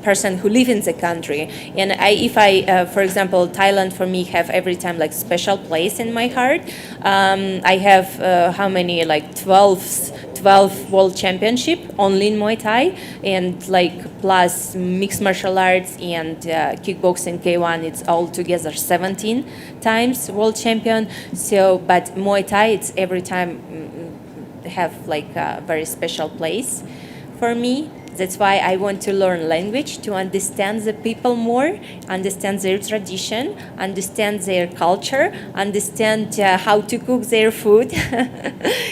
person who lives in the country. And if I, for example, Thailand for me have every time like special place in my heart. I have how many, like 12 world championship only in Muay Thai, and like plus mixed martial arts and kickboxing K1, it's all together 17 times world champion. So, but Muay Thai, it's every time have like a very special place for me. That's why I want to learn language, to understand the people more, understand their tradition, understand their culture, understand how to cook their food,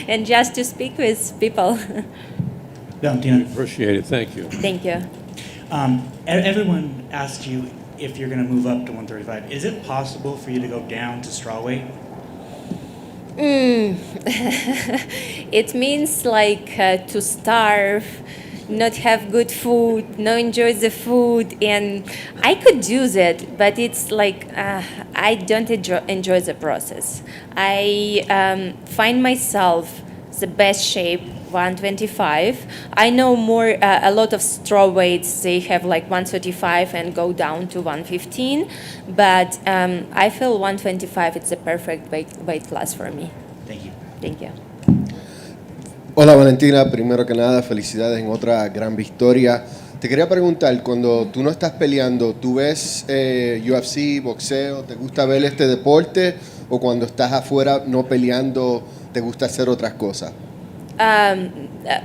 and just to speak with people. Valentina, appreciate it. Thank you. Thank you. Everyone asked you if you're going to move up to 135. Is it possible for you to go down to strawweight? It means like to starve, not have good food, not enjoy the food, and I could do that, but it's like I don't enjoy the process. I find myself the best shape 125. I know a lot of strawweights, they have like 135 and go down to 115, but I feel 125 is the perfect weight class for me. Thank you. Thank you. Hola Valentina, primero que nada, felicidades en otra gran victoria. Te quería preguntar, cuando tú no estás peleando, ¿tú ves UFC, boxeo? ¿Te gusta ver este deporte? ¿O cuando estás afuera no peleando, te gusta hacer otras cosas?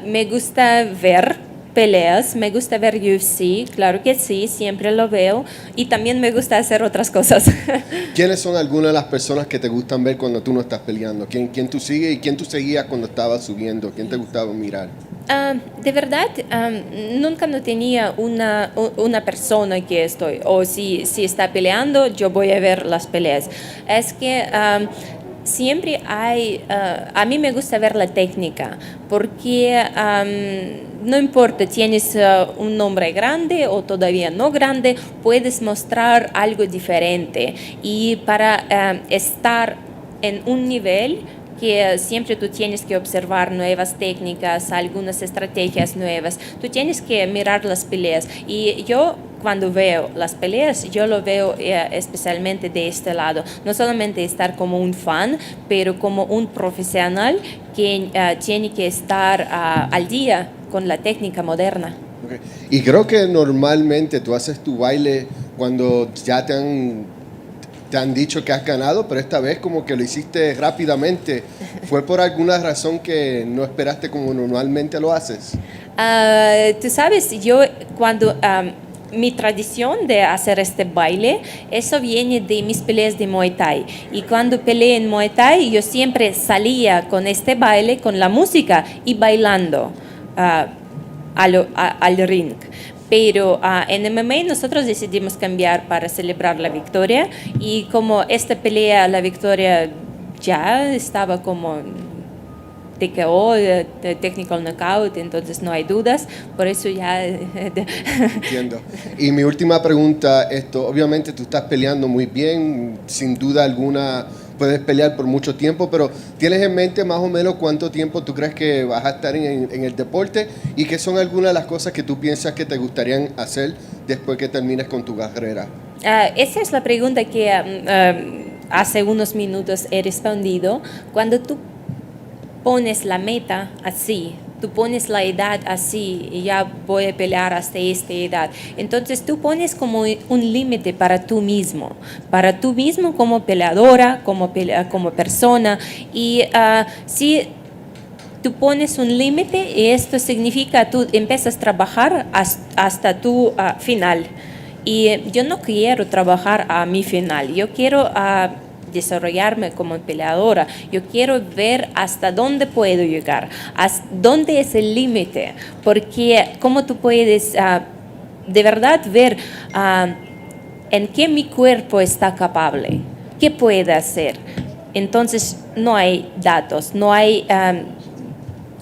Me gusta ver peleas, me gusta ver UFC, claro que sí, siempre lo veo, y también me gusta hacer otras cosas. ¿Quiénes son algunas de las personas que te gustan ver cuando tú no estás peleando? ¿Quién tú sigues y quién tú seguías cuando estabas subiendo? ¿Quién te gustaba mirar? De verdad, nunca no tenía una persona que estoy, o si está peleando, yo voy a ver las peleas. Es que siempre hay, a mí me gusta ver la técnica, porque no importa, tienes un nombre grande o todavía no grande, puedes mostrar algo diferente. Y para estar en un nivel que siempre tú tienes que observar nuevas técnicas, algunas estrategias nuevas, tú tienes que mirar las peleas. Y yo cuando veo las peleas, yo lo veo especialmente de este lado, no solamente estar como un fan, pero como un profesional que tiene que estar al día con la técnica moderna. Okay. Y creo que normalmente tú haces tu baile cuando ya te han dicho que has ganado, pero esta vez como que lo hiciste rápidamente. ¿Fue por alguna razón que no esperaste como normalmente lo haces? Tú sabes, yo cuando mi tradición de hacer este baile, eso viene de mis peleas de Muay Thai. Y cuando peleé en Muay Thai, yo siempre salía con este baile, con la música y bailando al ring. Pero en MMA nosotros decidimos cambiar para celebrar la victoria, y como esta pelea, la victoria ya estaba como TKO, technical knockout, entonces no hay dudas, por eso ya... Entiendo. Y mi última pregunta, obviamente tú estás peleando muy bien, sin duda alguna puedes pelear por mucho tiempo, pero ¿tienes en mente más o menos cuánto tiempo tú crees que vas a estar en el deporte? ¿Y qué son algunas de las cosas que tú piensas que te gustarían hacer después que termines con tu carrera? Esa es la pregunta que hace unos minutos he respondido. Cuando tú pones la meta así, tú pones la edad así, y ya voy a pelear hasta esta edad, entonces tú pones como un límite para tú mismo como peleadora, como persona, y si tú pones un límite, esto significa tú empiezas a trabajar hasta tu final. Y yo no quiero trabajar a mi final, yo quiero desarrollarme como peleadora, yo quiero ver hasta dónde puedo llegar, hasta dónde es el límite, porque cómo tú puedes de verdad ver en qué mi cuerpo está capaz, qué puede hacer. Entonces no hay datos, no hay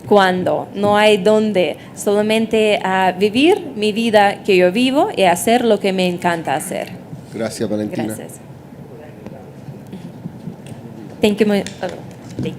cuándo, no hay dónde, solamente vivir mi vida que yo vivo y hacer lo que me encanta hacer. Gracias, Valentina. Gracias. Thank you. Thank you.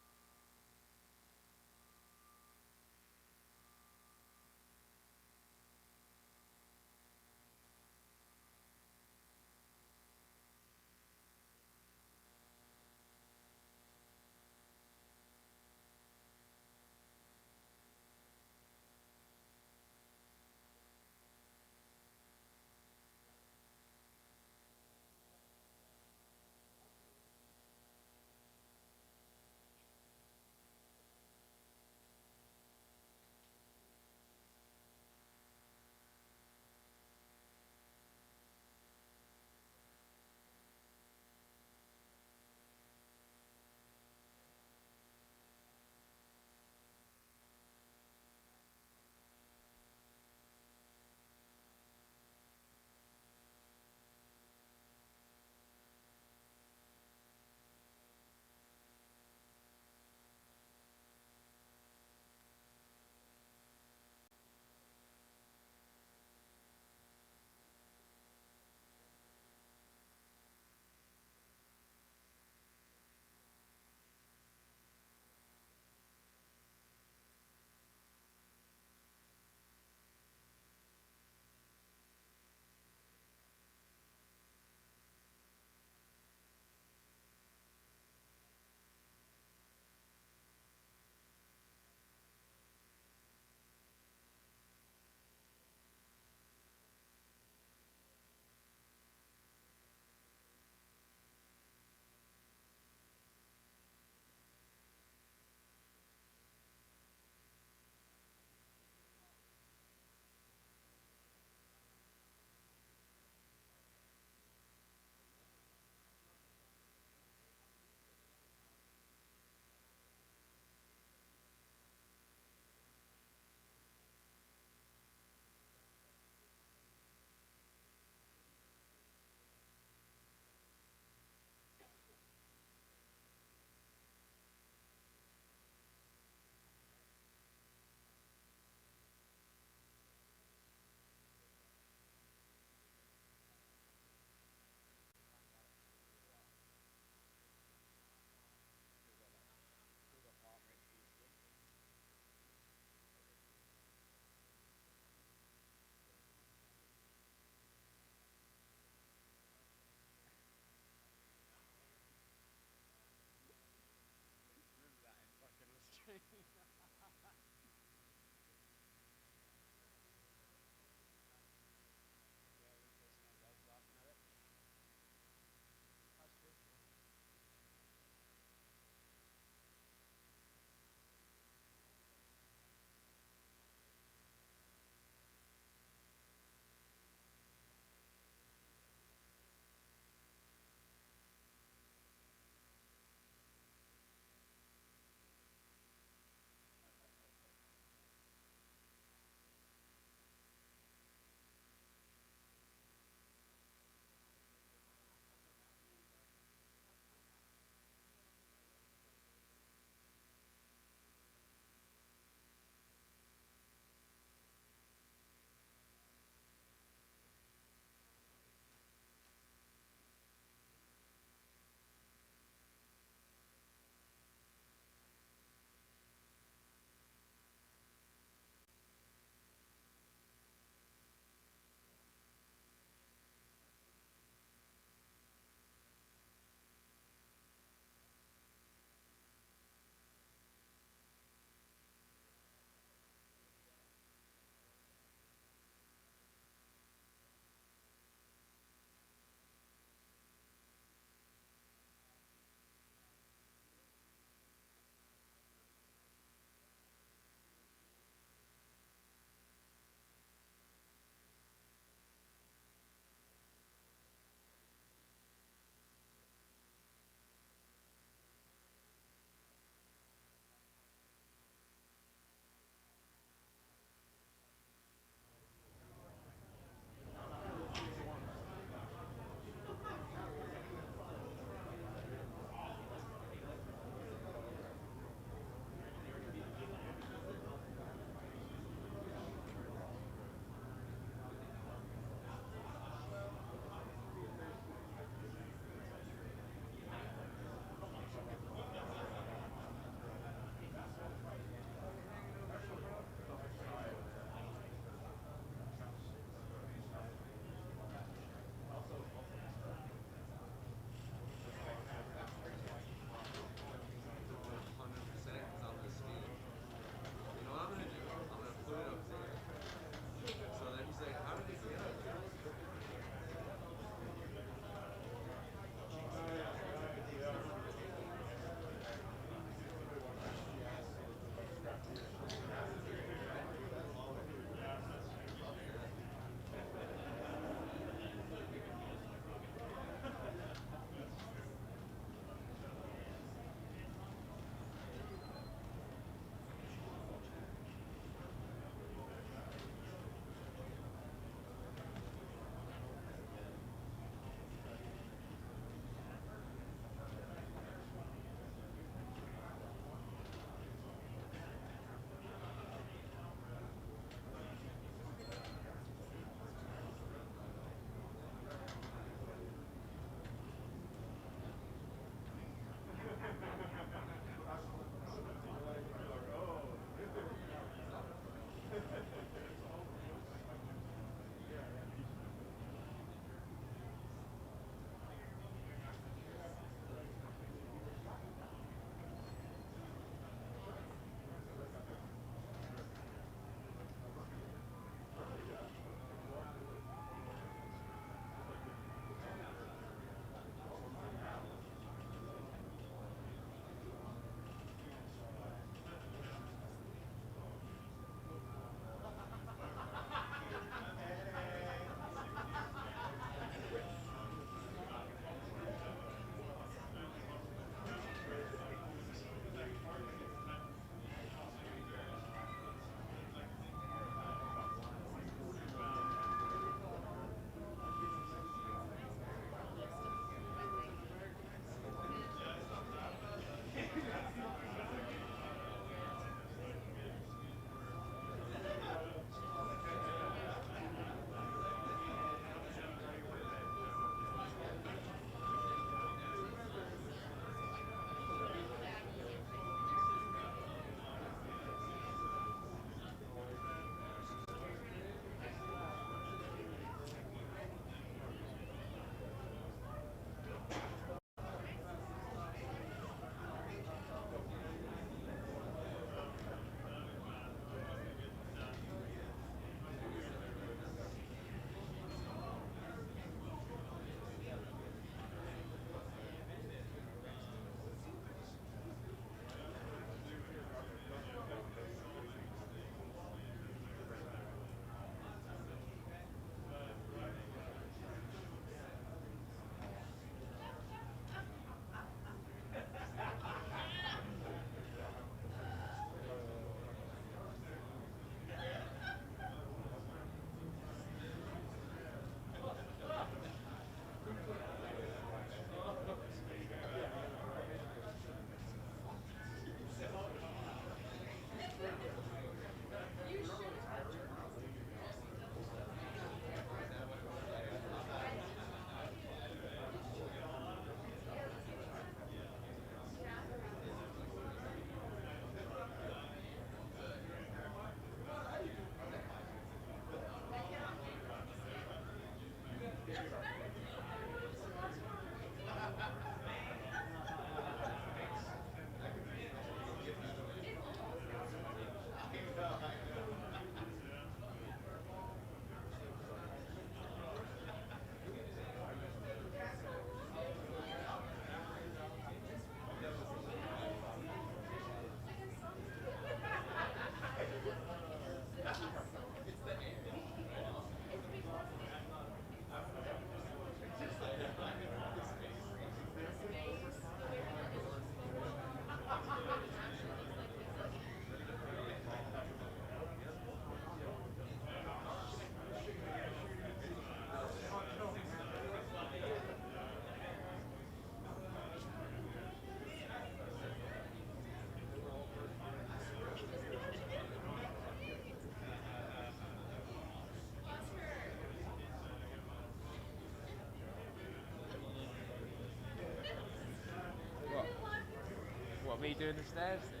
me doing the stairs thing.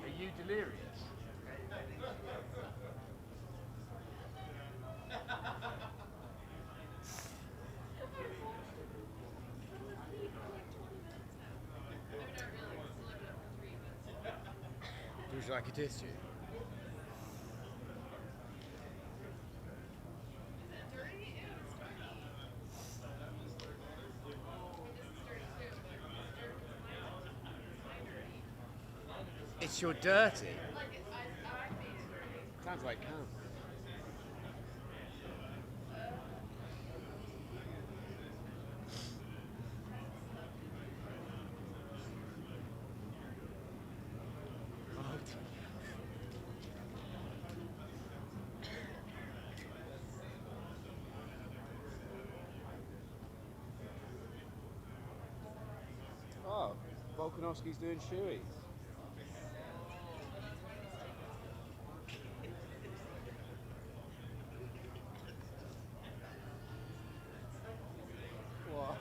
Are you delirious? Would you like a tissue? It's your dirty. Sounds like cum. Oh, Volkanovski's doing shoeies. What?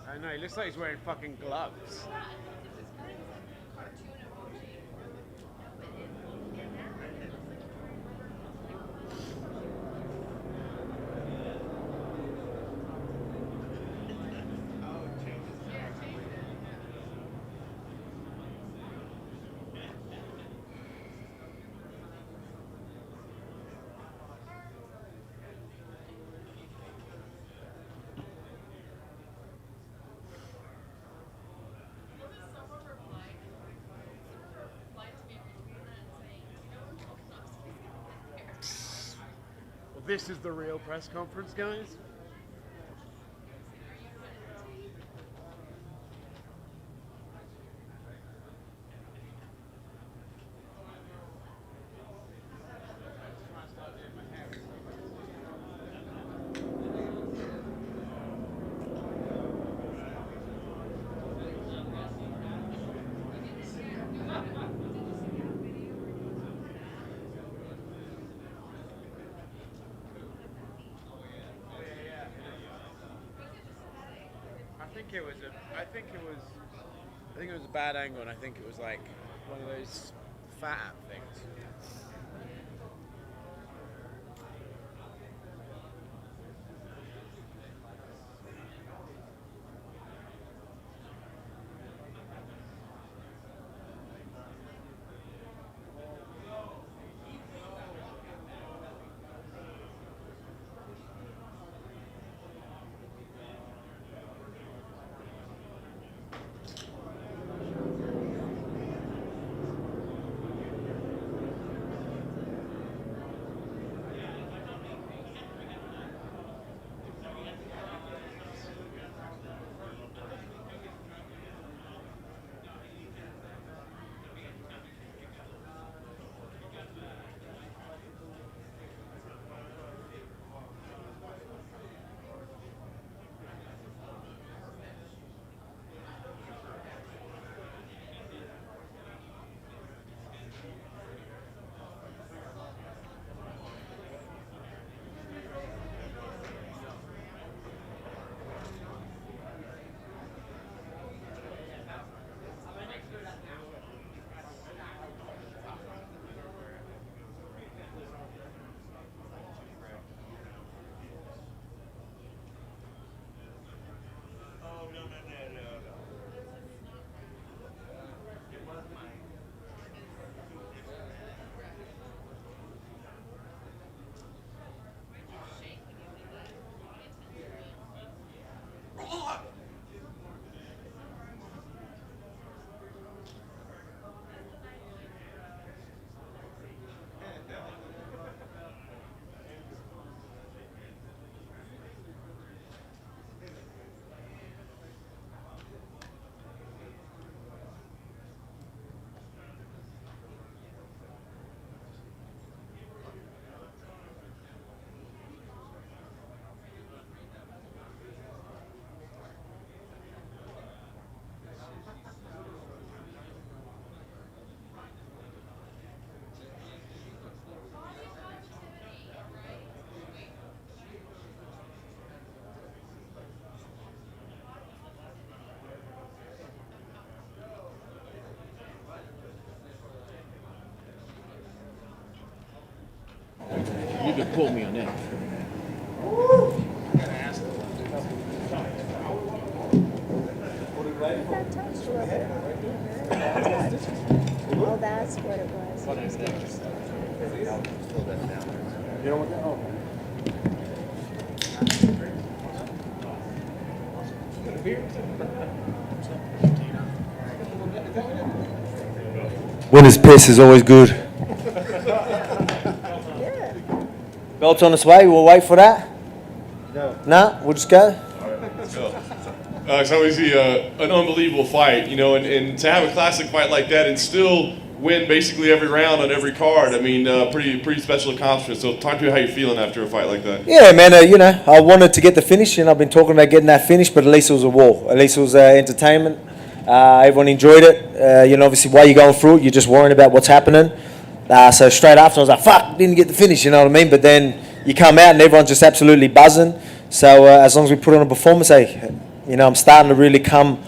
I know, he looks like he's wearing fucking gloves. Well, this is the real press conference, guys. I think it was a bad angle, and I think it was like one of those fat app things. quote me on that. Oh, that's what it was. You don't want that? Oh. Winner's piss is always good. Belt's on its way. We'll wait for that. No, we'll just go. Let's go. It's obviously an unbelievable fight, you know, and to have a classic fight like that and still win basically every round on every card, I mean, pretty special accomplishment. So talk to me how you're feeling after a fight like that. Yeah, man, you know, I wanted to get the finish, and I've been talking about getting that finish, but at least it was a war. At least it was entertainment. Everyone enjoyed it. You know, obviously, while you're going through it, you're just worrying about what's happening. So straight after, I was like, fuck, didn't get the finish, you know what I mean? But then you come out, and everyone's just absolutely buzzing. So as long as we put on a performance, hey, you know, I'm starting to really come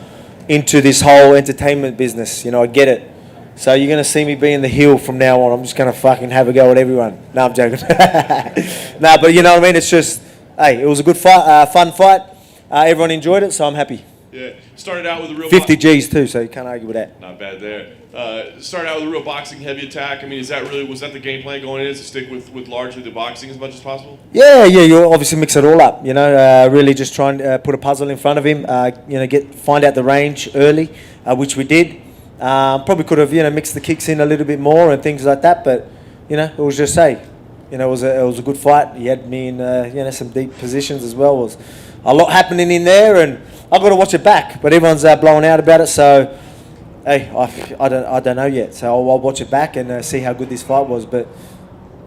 into this whole entertainment business. You know, I get it. So you're going to see me being the heel from now on. I'm just going to fucking have a go at everyone. No, I'm joking. No, but you know what I mean? It's just, hey, it was a good fight, fun fight. Everyone enjoyed it, so I'm happy. Yeah, started out with a real 50 G's too, so you can't argue with that. Not bad there. Started out with a real boxing heavy attack. I mean, was that the game plan going in, is to stick with largely the boxing as much as possible? Yeah, you obviously mix it all up. You know, really just try and put a puzzle in front of him. You know, find out the range early, which we did. Probably could have, you know, mixed the kicks in a little bit more and things like that, but you know, it was just you know, it was a good fight. He had me in you know, some deep positions as well. It was a lot happening in there, and I've got to watch it back. But everyone's blowing out about it, so hey, I don't know yet. So I'll watch it back and see how good this fight was. But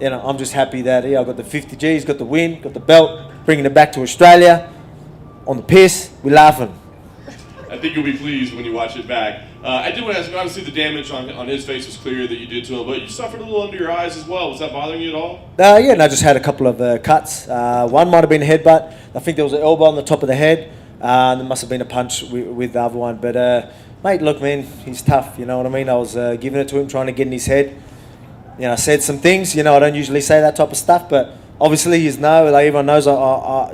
you know, I'm just happy that I got the 50 G's, got the win, got the belt, bringing it back to Australia on the piss. We're laughing. I think you'll be pleased when you watch it back. I did want to ask, obviously the damage on his face was clear that you did to him, but you suffered a little under your eyes as well. Was that bothering you at all? Yeah, no, I just had a couple of cuts. One might have been a headbutt. I think there was an elbow on the top of the head. There must have been a punch with the other one. But, mate, look, man, he's tough, you know what I mean? I was giving it to him, trying to get in his head. You know, I said some things, you know, I don't usually say that type of stuff, but obviously he's like everyone knows,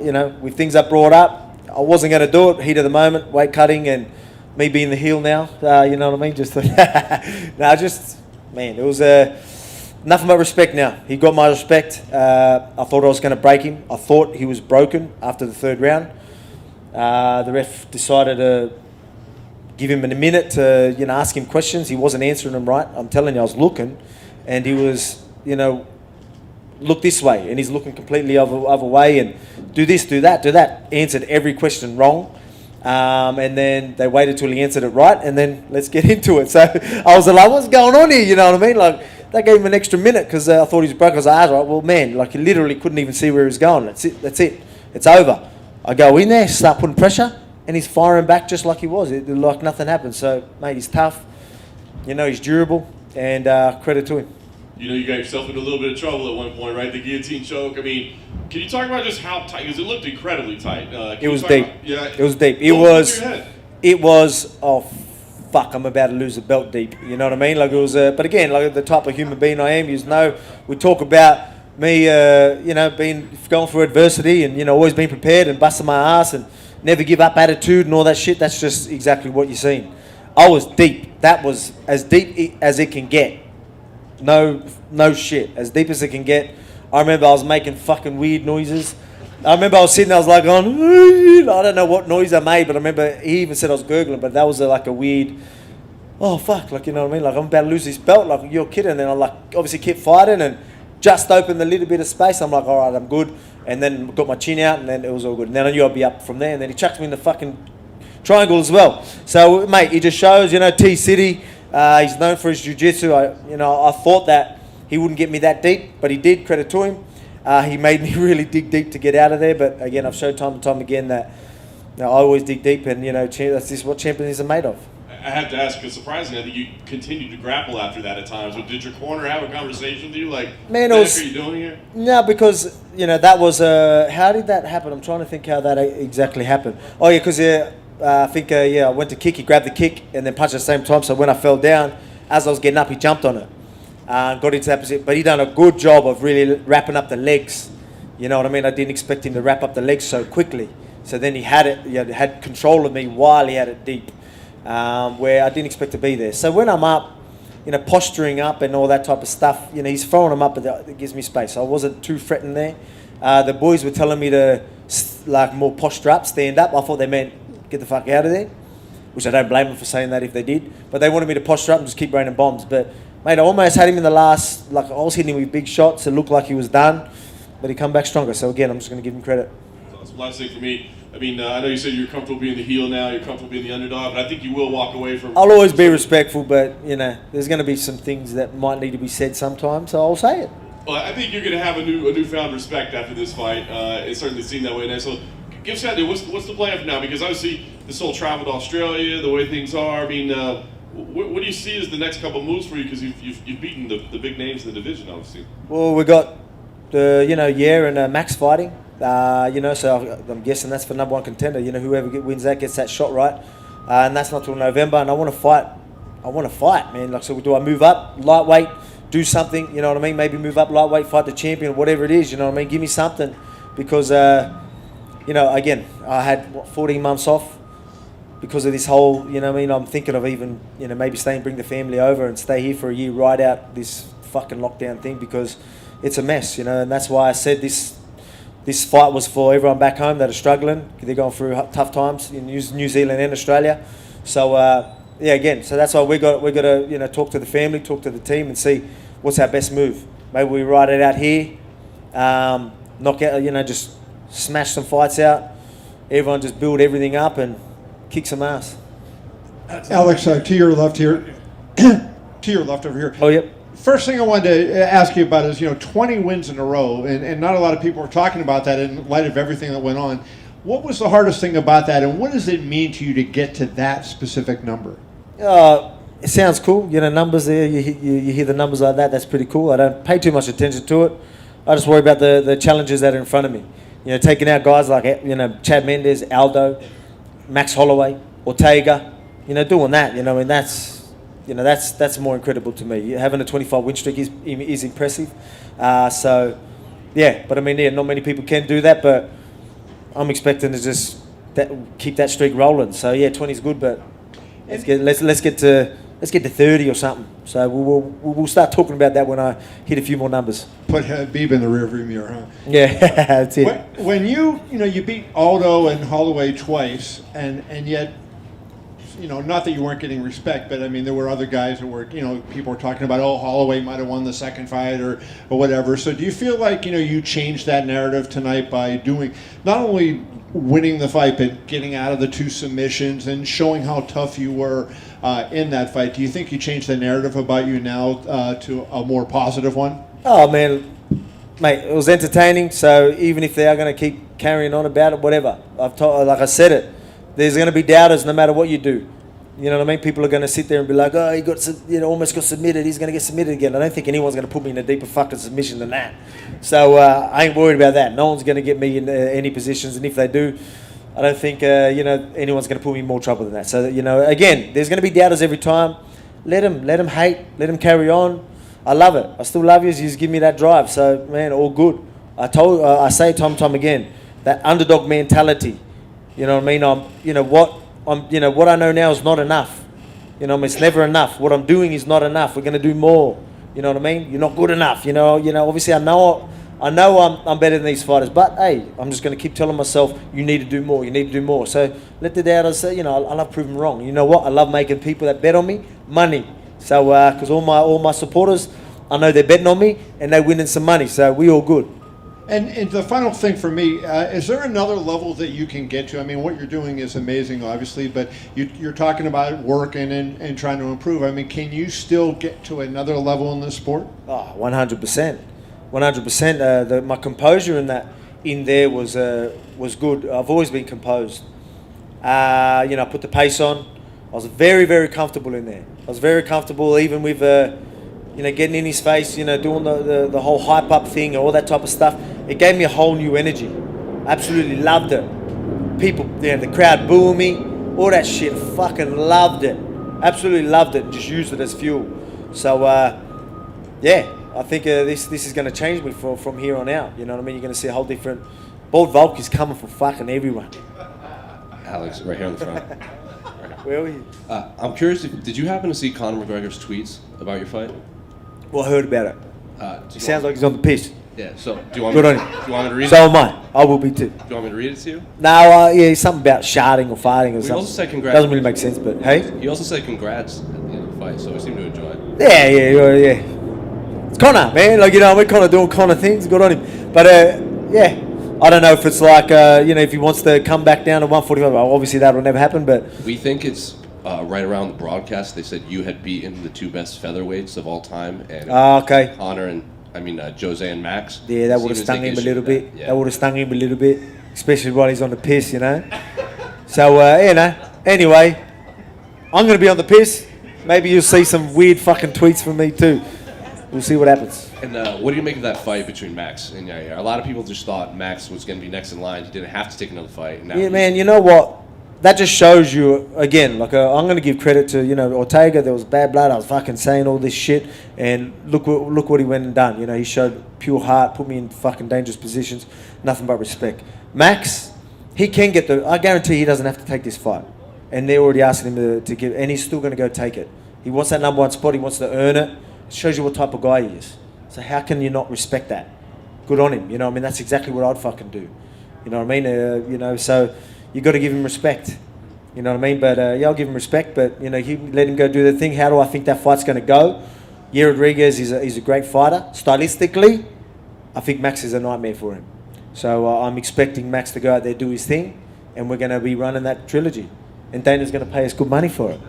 you know, with things I brought up, I wasn't going to do it, heat of the moment, weight cutting, and me being the heel now, you know what I mean? Just, man, it was nothing but respect now. He got my respect. I thought I was going to break him. I thought he was broken after the third round. The ref decided to give him a minute to, you know, ask him questions. He wasn't answering them right. I'm telling you, I was looking, and he was, you know, look this way, and he's looking completely other way, and do this, do that, do that. Answered every question wrong. And then they waited till he answered it right, and then let's get into it. So I was like, what's going on here? You know what I mean? Like, they gave him an extra minute because I thought he was broke. I was like, all right, well, man, like he literally couldn't even see where he was going. That's it. It's over. I go in there, start putting pressure, and he's firing back just like he was. Like nothing happened. So, mate, he's tough. You know, he's durable, and credit to him. You know, you got yourself into a little bit of trouble at one point, right? The guillotine choke. I mean, can you talk about just how tight? Because it looked incredibly tight. It was deep. It was deep. It was. Oh, fuck! I'm about to lose the belt deep. You know what I mean? Like it was. But again, like the type of human being I am, you know, we talk about me. You know, going through adversity and, you know, always being prepared and busting my ass and never give up attitude and all that shit. That's just exactly what you're seeing. I was deep. That was as deep as it can get. No shit. As deep as it can get. I remember I was making fucking weird noises. I remember I was sitting there, I was like going, I don't know what noise I made, but I remember he even said I was gurgling, but that was like a weird, oh fuck, like, you know what I mean? Like, I'm about to lose this belt, like, you're kidding. And then I like obviously kept fighting and just opened a little bit of space. I'm like, all right, I'm good. And then got my chin out, and then it was all good. And then I knew I'd be up from there. And then he chucked me in the fucking triangle as well. So, mate, he just shows, you know, T-City. He's known for his jiu-jitsu. I thought that he wouldn't get me that deep, but he did, credit to him. He made me really dig deep to get out of there. But again, I've showed time and time again that, you know, I always dig deep, and, you know, that's just what champions are made of. I have to ask, because surprisingly, I think you continued to grapple after that at times. But did your corner have a conversation with you? Like, man, what are you doing here? No, because, you know, that was, how did that happen? I'm trying to think how that exactly happened. Oh, yeah, because, I think, I went to kick, he grabbed the kick and then punched at the same time. So when I fell down, as I was getting up, he jumped on it and got into that position. But he done a good job of really wrapping up the legs You know what I mean? I didn't expect him to wrap up the legs so quickly. So then he had control of me while he had it deep, where I didn't expect to be there. So when I'm up, posturing up and all that type of stuff, he's throwing them up, but it gives me space. I wasn't too threatened there. The boys were telling me to more posture up, stand up. I thought they meant get the fuck out of there, which I don't blame them for saying that if they did. But they wanted me to posture up and just keep raining bombs. But mate, I almost had him in the last. I was hitting him with big shots. It looked like he was done, but he come back stronger. So again, I'm just going to give him credit. That's the last thing for me. I mean, I know you said you're comfortable being the heel now, you're comfortable being the underdog, but I think you will walk away from... I'll always be respectful, but, there's going to be some things that might need to be said sometimes, so I'll say it. Well, I think you're going to have a newfound respect after this fight. It certainly seemed that way now. So give us that, what's the plan for now? Because obviously this whole travel to Australia, the way things are, I mean, what do you see as the next couple moves for you? Because you've beaten the big names in the division, obviously. Well, we got the, Yair and Max fighting. So I'm guessing that's for number one contender. Whoever wins that gets that shot right, and that's not till November. And I want to fight, man. So do I move up lightweight, do something? You know what I mean? Maybe move up lightweight, fight the champion, whatever it is. You know what I mean? Give me something, because again, I had 14 months off because of this whole. I'm thinking of even maybe staying, bring the family over, and stay here for a year, ride out this fucking lockdown thing, because it's a mess. And that's why I said this. This fight was for everyone back home that are struggling. They're going through tough times in New Zealand and Australia. So so that's why we got to talk to the family, talk to the team, and see what's our best move. Maybe we ride it out here, knock out, just smash some fights out. Everyone just build everything up and kick some ass. Alex, to your left here, to your left over here. Oh, yep. First thing I wanted to ask you about is, 20 wins in a row, and not a lot of people are talking about that in light of everything that went on. What was the hardest thing about that, and what does it mean to you to get to that specific number? It sounds cool. Numbers there, you hear the numbers like that, that's pretty cool. I don't pay too much attention to it. I just worry about the challenges that are in front of me. Taking out guys like, Chad Mendes, Aldo, Max Holloway, Ortega, doing that, that's more incredible to me. Having a 25 win streak is impressive. But not many people can do that, but I'm expecting to just keep that streak rolling. So 20 is good, but let's get to 30 or something. So we'll start talking about that when I hit a few more numbers. Put Habib in the rearview mirror, huh? Yeah, that's it. When you beat Aldo and Holloway twice, and yet, not that you weren't getting respect, but I mean, there were other guys that were, people were talking about, Holloway might have won the second fight or whatever. So do you feel like, you changed that narrative tonight by doing, not only winning the fight, but getting out of the 2 submissions and showing how tough you were in that fight? Do you think you changed the narrative about you now to a more positive one? Oh, man, mate, it was entertaining. So even if they are going to keep carrying on about it, whatever, like I said it, there's going to be doubters no matter what you do. You know what I mean? People are going to sit there and be like, oh, he got, almost got submitted. He's going to get submitted again. I don't think anyone's going to put me in a deeper fucking submission than that. So I ain't worried about that. No one's going to get me in any positions. And if they do, I don't think, anyone's going to put me in more trouble than that. So, again, there's going to be doubters every time. Let them hate. Let them carry on. I love it. I still love you. You just give me that drive. So, man, all good. I say time and time again, that underdog mentality. You know what I mean? What I know now is not enough. It's never enough. What I'm doing is not enough. We're going to do more. You know what I mean? You're not good enough. Obviously I know I'm better than these fighters, but hey, I'm just going to keep telling myself, you need to do more. You need to do more. So let the doubters say, I love proving wrong. You know what? I love making people that bet on me money. So because all my supporters, I know they're betting on me and they're winning some money. So we all good. And the final thing for me, is there another level that you can get to? I mean, what you're doing is amazing, obviously, but you're talking about working and trying to improve. I mean, can you still get to another level in this sport? Oh, 100%. 100%. My composure in there was good. I've always been composed. I put the pace on. I was very, very comfortable in there. I was very comfortable even with, getting in his face, doing the whole hype up thing and all that type of stuff. It gave me a whole new energy. Absolutely loved it. People, the crowd booing me, all that shit, fucking loved it. Absolutely loved it and just used it as fuel. So, I think this is going to change me from here on out. You know what I mean? You're going to see a whole different. Bald Volk is coming for fucking everyone. Alex, right here on the front. Where were you? I'm curious, did you happen to see Conor McGregor's tweets about your fight? Well, I heard about it. He sounds like he's on the piss. Yeah, so do you want Good me, on do him. you want me to read So it? am I. I will be too. Do you want me to read it to you? No, yeah, something about sharding or farting or He something. also said congrats. Doesn't really make sense, but hey. He also said congrats at the end of the fight, so we seem to enjoy it. Yeah. It's Conor, man. Like, you know, we're kind of doing Conor things. Good on him. But, yeah. I don't know if it's like, if he wants to come back down to 145. Well, obviously, that will never happen, but... We think it's right around the broadcast. They said you had beaten the 2 best featherweights of all time. And okay. Conor and, Jose and Max. Yeah, that would have stung him a little bit. That would have stung him a little bit. Especially while he's on the piss, you know. So, anyway, I'm going to be on the piss. Maybe you'll see some weird fucking tweets from me too. We'll see what happens. And what do you make of that fight between Max and Yair? A lot of people just thought Max was going to be next in line. He didn't have to take another fight. And now Yeah, man, you know what? That just shows you, again, like I'm going to give credit to, Ortega. There was bad blood. I was fucking saying all this shit. And look what he went and done. He showed pure heart, put me in fucking dangerous positions. Nothing but respect. Max, he can get I guarantee he doesn't have to take this fight. And they're already asking him to give, and he's still going to go take it. He wants that number 1 spot. He wants to earn it. It shows you what type of guy he is. So how can you not respect that? Good on him. That's exactly what I'd fucking do. You know what I mean? So you got to give him respect. You know what I mean? But I'll give him respect. But you let him go do the thing. How do I think that fight's going to go? Yair Rodriguez is a great fighter. Stylistically, I think Max is a nightmare for him. So I'm expecting Max to go out there, do his thing, and we're going to be running that trilogy. And Dana's going to pay us good money for it.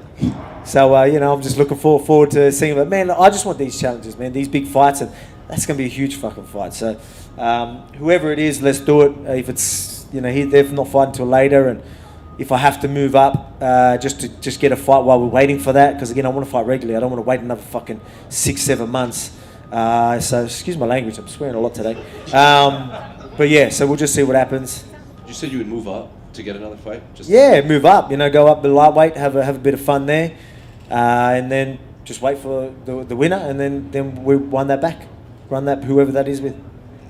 So, I'm just looking forward to seeing it. But, man, I just want these challenges, man, these big fights, and that's going to be a huge fucking fight. So, whoever it is, let's do it. If it's, they're not fighting until later, and if I have to move up just to get a fight while we're waiting for that, because, again, I want to fight regularly. I don't want to wait another fucking 6-7 months. So, excuse my language. I'm swearing a lot today. But, yeah, so we'll just see what happens. You said you would move up to get another fight? Move up. Go up the lightweight, have a bit of fun there, and then just wait for the winner, and then we run that back, whoever that is with.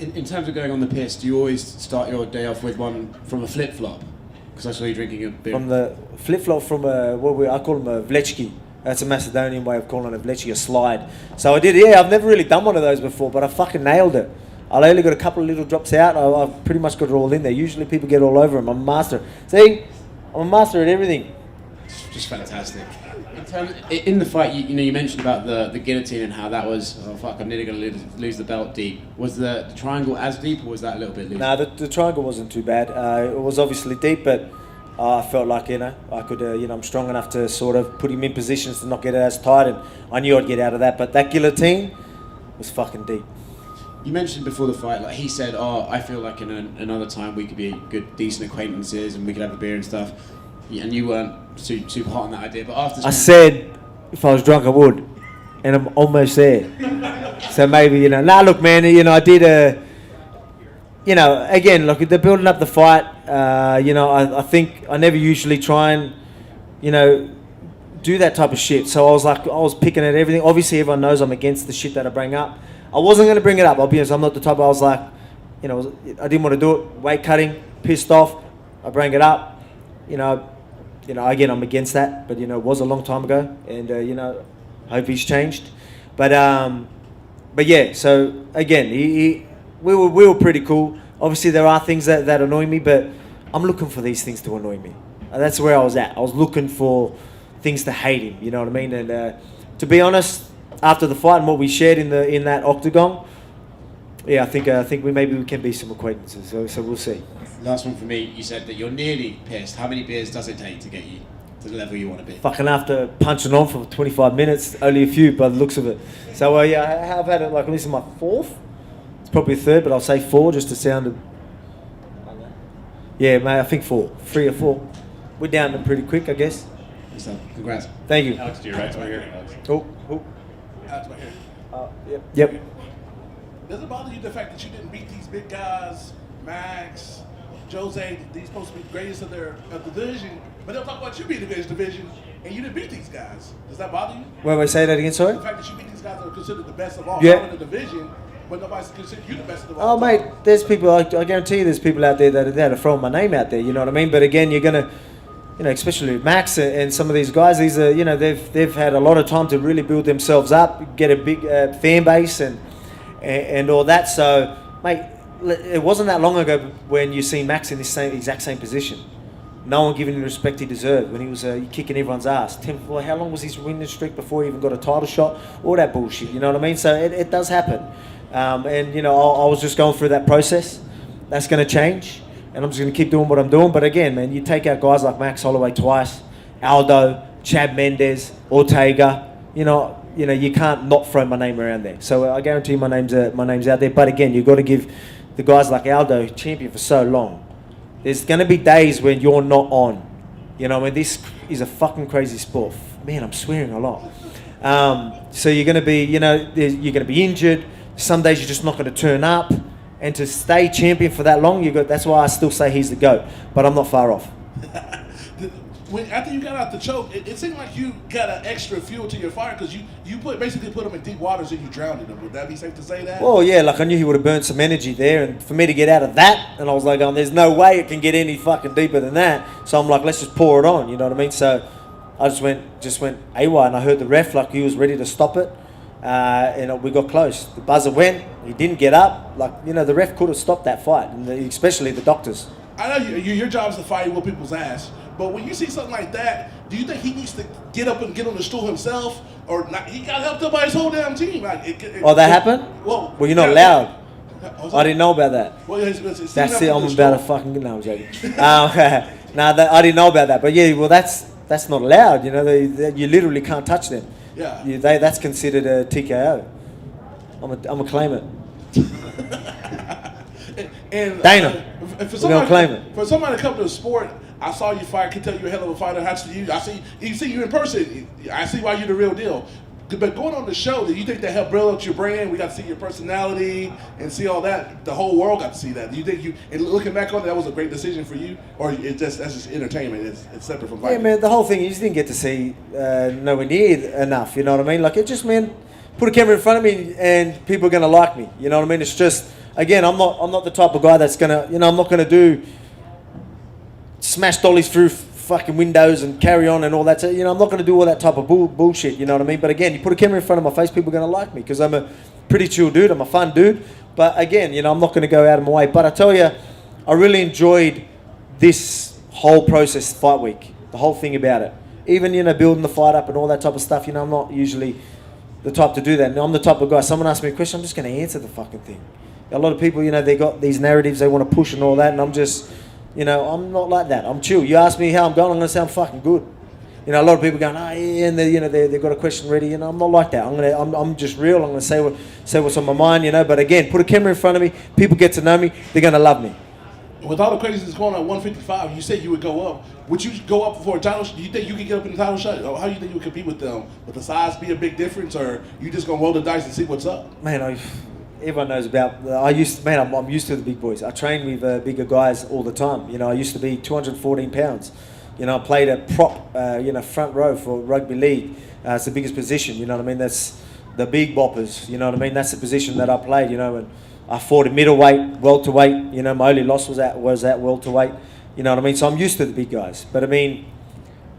In terms of going on the piss, do you always start your day off with one from a flip flop? Because I saw you drinking a beer. From the flip flop from I call them a vlečki. That's a Macedonian way of calling a vlečki, a slide. So I did. Yeah, I've never really done one of those before, but I fucking nailed it. I only got a couple of little drops out. I've pretty much got it all in there. Usually people get all over them. I'm a master. See, I'm a master at everything. Just fantastic. In the fight, you mentioned about the guillotine and how that was, I'm nearly going to lose the belt deep. Was the triangle as deep, or was that a little bit loose? No, the triangle wasn't too bad. It was obviously deep, but I felt like, I could, I'm strong enough to sort of put him in positions to not get it as tight, and I knew I'd get out of that. But that guillotine was fucking deep. You mentioned before the fight, like he said, I feel like in another time we could be good, decent acquaintances and we could have a beer and stuff. And you weren't super hot on that idea, but after... I said if I was drunk I would, and I'm almost there. So maybe, look, man, I did again, look, they're building up the fight. I think I never usually try and, do that type of shit. So I was picking at everything. Obviously everyone knows I'm against the shit that I bring up. I wasn't going to bring it up, I'll be honest. I'm not the type. I was like, I didn't want to do it. Weight cutting, pissed off. I bring it up. Again, I'm against that. But it was a long time ago, and I hope he's changed. But yeah. So again, we were pretty cool. Obviously, there are things that annoy me, but I'm looking for these things to annoy me. And that's where I was at. I was looking for things to hate him. You know what I mean? And to be honest, after the fight and what we shared in that octagon, yeah, I think we can be some acquaintances. So we'll see. Last one for me. You said that you're nearly pissed. How many beers does it take to get you to the level you want to be? Fucking after punching on for 25 minutes, only a few by the looks of it. So I've had it this is my 4th. It's probably a 3rd, but I'll say 4 just to sound it. Yeah, mate, I think 4, 3 or 4. We're down to pretty quick, I guess. So, congrats. Thank you. Alex, to your right, right here. Oh. That's right here. Yep. Does it bother you the fact that you didn't beat these big guys, Max, Jose, these supposed to be the greatest of the division, but they'll talk about you being the greatest division, and you didn't beat these guys. Does that bother you? Wait, say that again, sorry? The fact that you beat these guys that are considered the best of all Yeah. time in the division, but nobody's considered you the best of all Oh, time. mate, there's people, I guarantee you there's people out there that are throwing my name out there, you know what I mean? But again, you're going to, you know, especially Max and some of these guys, these are, you know, they've had a lot of time to really build themselves up, get a big fan base and all that. So, mate, it wasn't that long ago when you see Max in this exact same position. No one giving him the respect he deserved when he was kicking everyone's ass. Well, how long was his winning streak before he even got a title shot? All that bullshit, you know what I mean? So it does happen. And, you know, I was just going through that process. That's going to change. And I'm just going to keep doing what I'm doing. But again, man, you take out guys like Max Holloway twice, Aldo, Chad Mendez, Ortega, you know, you can't not throw my name around there. So I guarantee my name's out there. But again, you've got to give the guys like Aldo, champion for so long. There's going to be days when you're not on. You know, I mean, this is a fucking crazy sport. Man, I'm swearing a lot. So you're going to be, you know, you're going to be injured. Some days you're just not going to turn up. And to stay champion for that long, that's why I still say he's the GOAT. But I'm not far off. After you got out the choke, it seemed like you got an extra fuel to your fire because you basically put him in deep waters and you drowned him. Would that be safe to say that? Well, yeah, like I knew he would have burnt some energy there. And for me to get out of that, and I was like, there's no way it can get any fucking deeper than that. So I'm like, let's just pour it on, you know what I mean? So I just went AWOL, and I heard the ref like he was ready to stop it. And we got close. The buzzer went. He didn't get up. Like, you know, the ref could have stopped that fight, and especially the doctors. I know your job is to fight with people's ass, but when you see something like that, do you think he needs to get up and get on the stool himself, or not? He got helped up by his whole damn team. Like, that happened? Well, you're not allowed. I didn't know about that. Well, That's it. I'm about to fucking. No, I'm joking. I didn't know about that. But yeah, well, that's not allowed. You know, you literally can't touch them. Yeah. That's considered a TKO. I'm a claim it. And Dana, for we're gonna claim it. For somebody to come to the sport, I saw you fight. I can tell you're a hell of a fighter. I see you in person. I see why you're the real deal. But going on the show, do you think that helped build up your brand? We got to see your personality and see all that. The whole world got to see that. Do you think and looking back on it, that was a great decision for you, or that's just entertainment? It's separate from fighting. Yeah, man. The whole thing, you just didn't get to see nowhere near enough. You know what I mean? Like, it just, man, put a camera in front of me and people are gonna like me. You know what I mean? It's just, again, I'm not the type of guy that's gonna, you know, I'm not gonna do smash dollies through fucking windows and carry on and all that. You know, I'm not going to do all that type of bullshit, you know what I mean? But again, you put a camera in front of my face, people are going to like me because I'm a pretty chill dude. I'm a fun dude. But again, you know, I'm not going to go out of my way. But I tell you, I really enjoyed this whole process, fight week, the whole thing about it. Even, you know, building the fight up and all that type of stuff. You know, I'm not usually the type to do that. And I'm the type of guy, someone asks me a question, I'm just going to answer the fucking thing. A lot of people, you know, they got these narratives they want to push and all that, and I'm just... You know, I'm not like that. I'm chill. You ask me how I'm going, I'm going to say I'm fucking good. You know, a lot of people going, yeah, and they've got a question ready. You know, I'm not like that. I'm just real. I'm going to say what's on my mind. You know, but again, put a camera in front of me. People get to know me. They're going to love me. With all the craziness going on at 155, you said you would go up. Would you go up for a title? Do you think you could get up in the title shot? How do you think you would compete with them? Would the size be a big difference, or you just going to roll the dice and see what's up? Man, everyone knows about. I'm used to the big boys. I train with bigger guys all the time. You know, I used to be 214 pounds. You know, I played a prop, front row for rugby league. It's the biggest position. You know what I mean? That's the big boppers. You know what I mean? That's the position that I played. You know, and I fought at middleweight, welterweight. You know, my only loss was at welterweight. You know what I mean? So I'm used to the big guys. But I mean,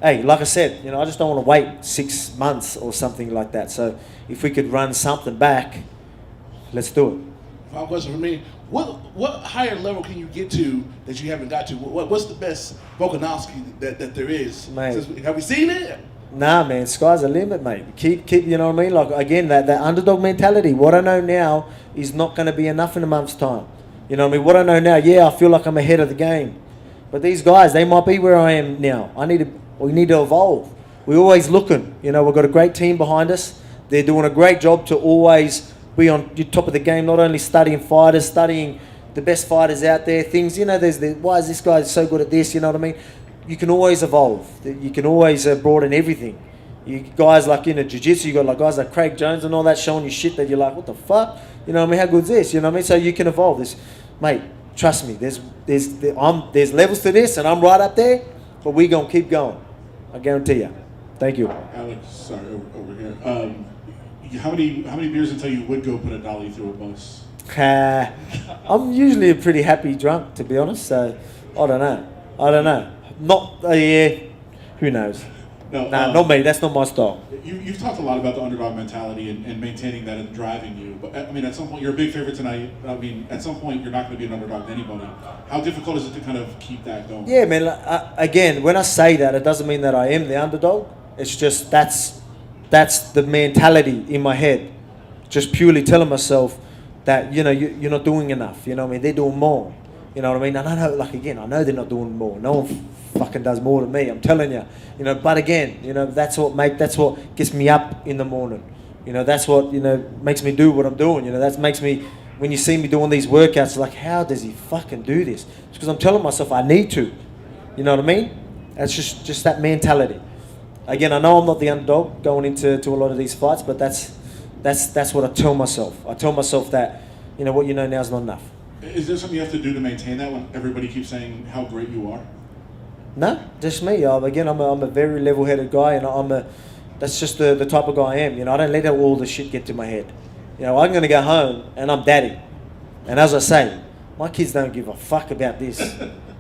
hey, like I said, you know, I just don't want to wait 6 months or something like that. So if we could run something back. Let's do it. Final question for me. What higher level can you get to that you haven't got to? What's the best Volkanovski that there is? Mate. Have we seen it? Nah, man. Sky's the limit, mate. Keep. You know what I mean? Like, again, that underdog mentality. What I know now is not going to be enough in a month's time. You know what I mean? What I know now, yeah, I feel like I'm ahead of the game. But these guys, they might be where I am now. We need to evolve. We're always looking. You know, we've got a great team behind us. They're doing a great job to always be on the top of the game, not only studying fighters, studying the best fighters out there, things, you know, why is this guy so good at this, you know what I mean? You can always evolve. You can always broaden everything. You guys like, you know, jiu-jitsu, you got like guys like Craig Jones and all that showing you shit that you're like, what the fuck? You know what I mean? How good's this? You know what I mean? So you can evolve this. Mate, Trust me, there's levels to this, and I'm right up there, but we gonna keep going. I guarantee you. Thank you. Alex, sorry, over here. How many beers until you would go put a dolly through a bus? I'm usually a pretty happy drunk, to be honest. So I don't know. Not yeah. Who knows? No, not me. That's not my style. You've talked a lot about the underdog mentality and maintaining that and driving you. But I mean, at some point, you're a big favorite tonight. I mean, at some point, you're not going to be an underdog to anybody. How difficult is it to kind of keep that going? Yeah, man. Again, when I say that, it doesn't mean that I am the underdog. It's just that's the mentality in my head. Just purely telling myself that you're not doing enough. You know what I mean? They're doing more. You know what I mean? And I know, I know they're not doing more. No one fucking does more than me. I'm telling you. But again, that's what gets me up in the morning. That's what makes me do what I'm doing. That makes me, when you see me doing these workouts, like, how does he fucking do this? It's because I'm telling myself I need to. You know what I mean? It's just that mentality. Again, I know I'm not the underdog going into a lot of these fights, but that's what I tell myself. I tell myself that what you know now is not enough. Is there something you have to do to maintain that when everybody keeps saying how great you are? No, just me. Again, I'm a very level-headed guy, and that's just the type of guy I am. I don't let all the shit get to my head. I'm gonna go home and I'm daddy, and as I say, my kids don't give a fuck about this.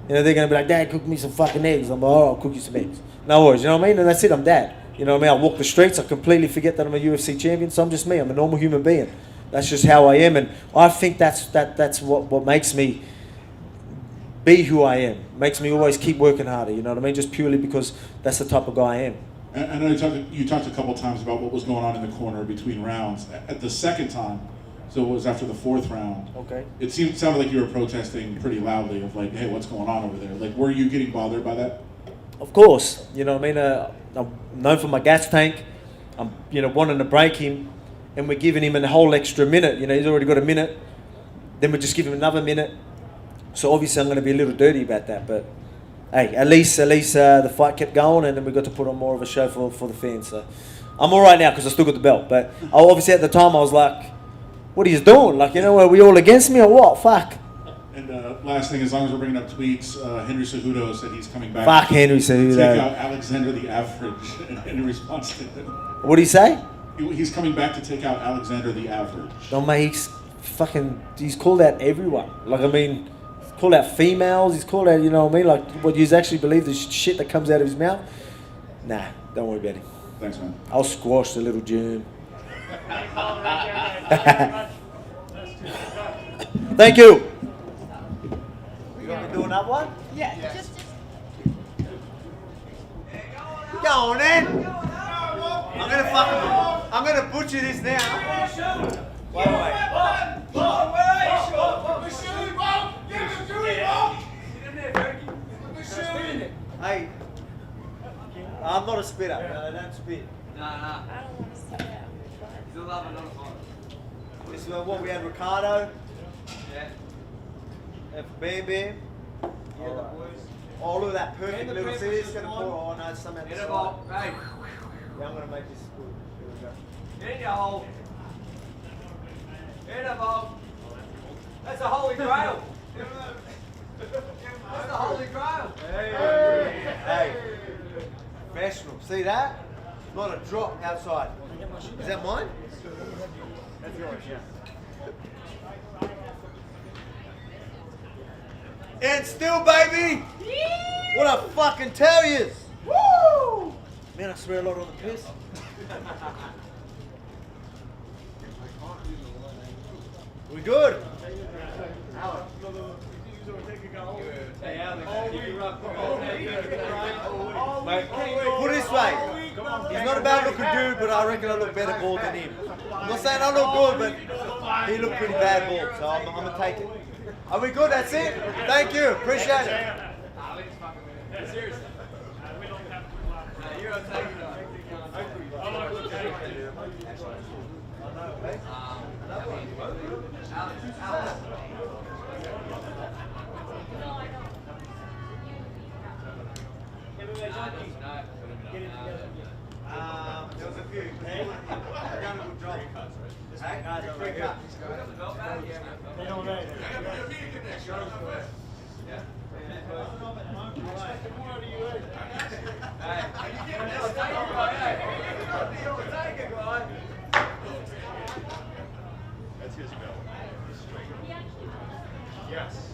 They're gonna be like, Dad, cook me some fucking eggs. I'm like, all right, I'll cook you some eggs. No worries. You know what I mean? And that's it. I'm dad. You know what I mean? I walk the streets. I completely forget that I'm a UFC champion. So I'm just me. I'm a normal human being. That's just how I am, and I think that's what makes me be who I am. Makes me always keep working harder. You know what I mean? Just purely because that's the type of guy I am. I know you talked a couple times about what was going on in the corner between rounds. At the second time, so it was after the fourth round. Okay. It sounded like you were protesting pretty loudly of like, hey, what's going on over there? Like, were you getting bothered by that? Of course. You know what I mean? I'm known for my gas tank. I'm wanting to break him. And we're giving him a whole extra minute. He's already got a minute. Then we just give him another minute. So obviously I'm going to be a little dirty about that. But hey, at least the fight kept going, and then we got to put on more of a show for the fans. So I'm all right now because I still got the belt. But obviously at the time I was like, what are you doing? Are we all against me or what? Fuck. And last thing, as long as we're bringing up tweets, Henry Cejudo said he's coming back. Fuck Henry Cejudo. Take out Alexander the Average in response to it. What did he say? He's coming back to take out Alexander the Average. No, mate, he's called out everyone. He's called out females. He's called out, what you actually believe the shit that comes out of his mouth? Nah, don't worry about him. Thanks, man. I'll squash the little germ. Thank you. You want me to do another one? Yeah, just. Go on then. I'm gonna butcher this now. Hey, I'm not a spitter. I don't spit. I don't want to say that. This is what we had, Ricardo. Yeah. And for Bam Bam. Yeah, the boys. Oh, look at that perfect little. See, this is gonna pour. Oh no, some out the side. Yeah, I'm gonna make this good. Here we go. In your hole. In the hole. That's a holy grail. That's the holy grail. Hey. Professional. See that? Not a drop outside. Is that mine? That's yours, yeah. And still, baby! What I fucking tell you! Woo! Man, I swear a lot on the piss. We good? Put it this way. He's not a bad looking dude, but I reckon I look better bald than him. I'm not saying I look good, but he looked pretty bad bald, so I'm gonna take it. Are we good? That's it? Thank you. Appreciate it. Seriously. You're There was a few. Hey, I done a good job. Hey, guys, over here. They don't know. That's his belt. Yes.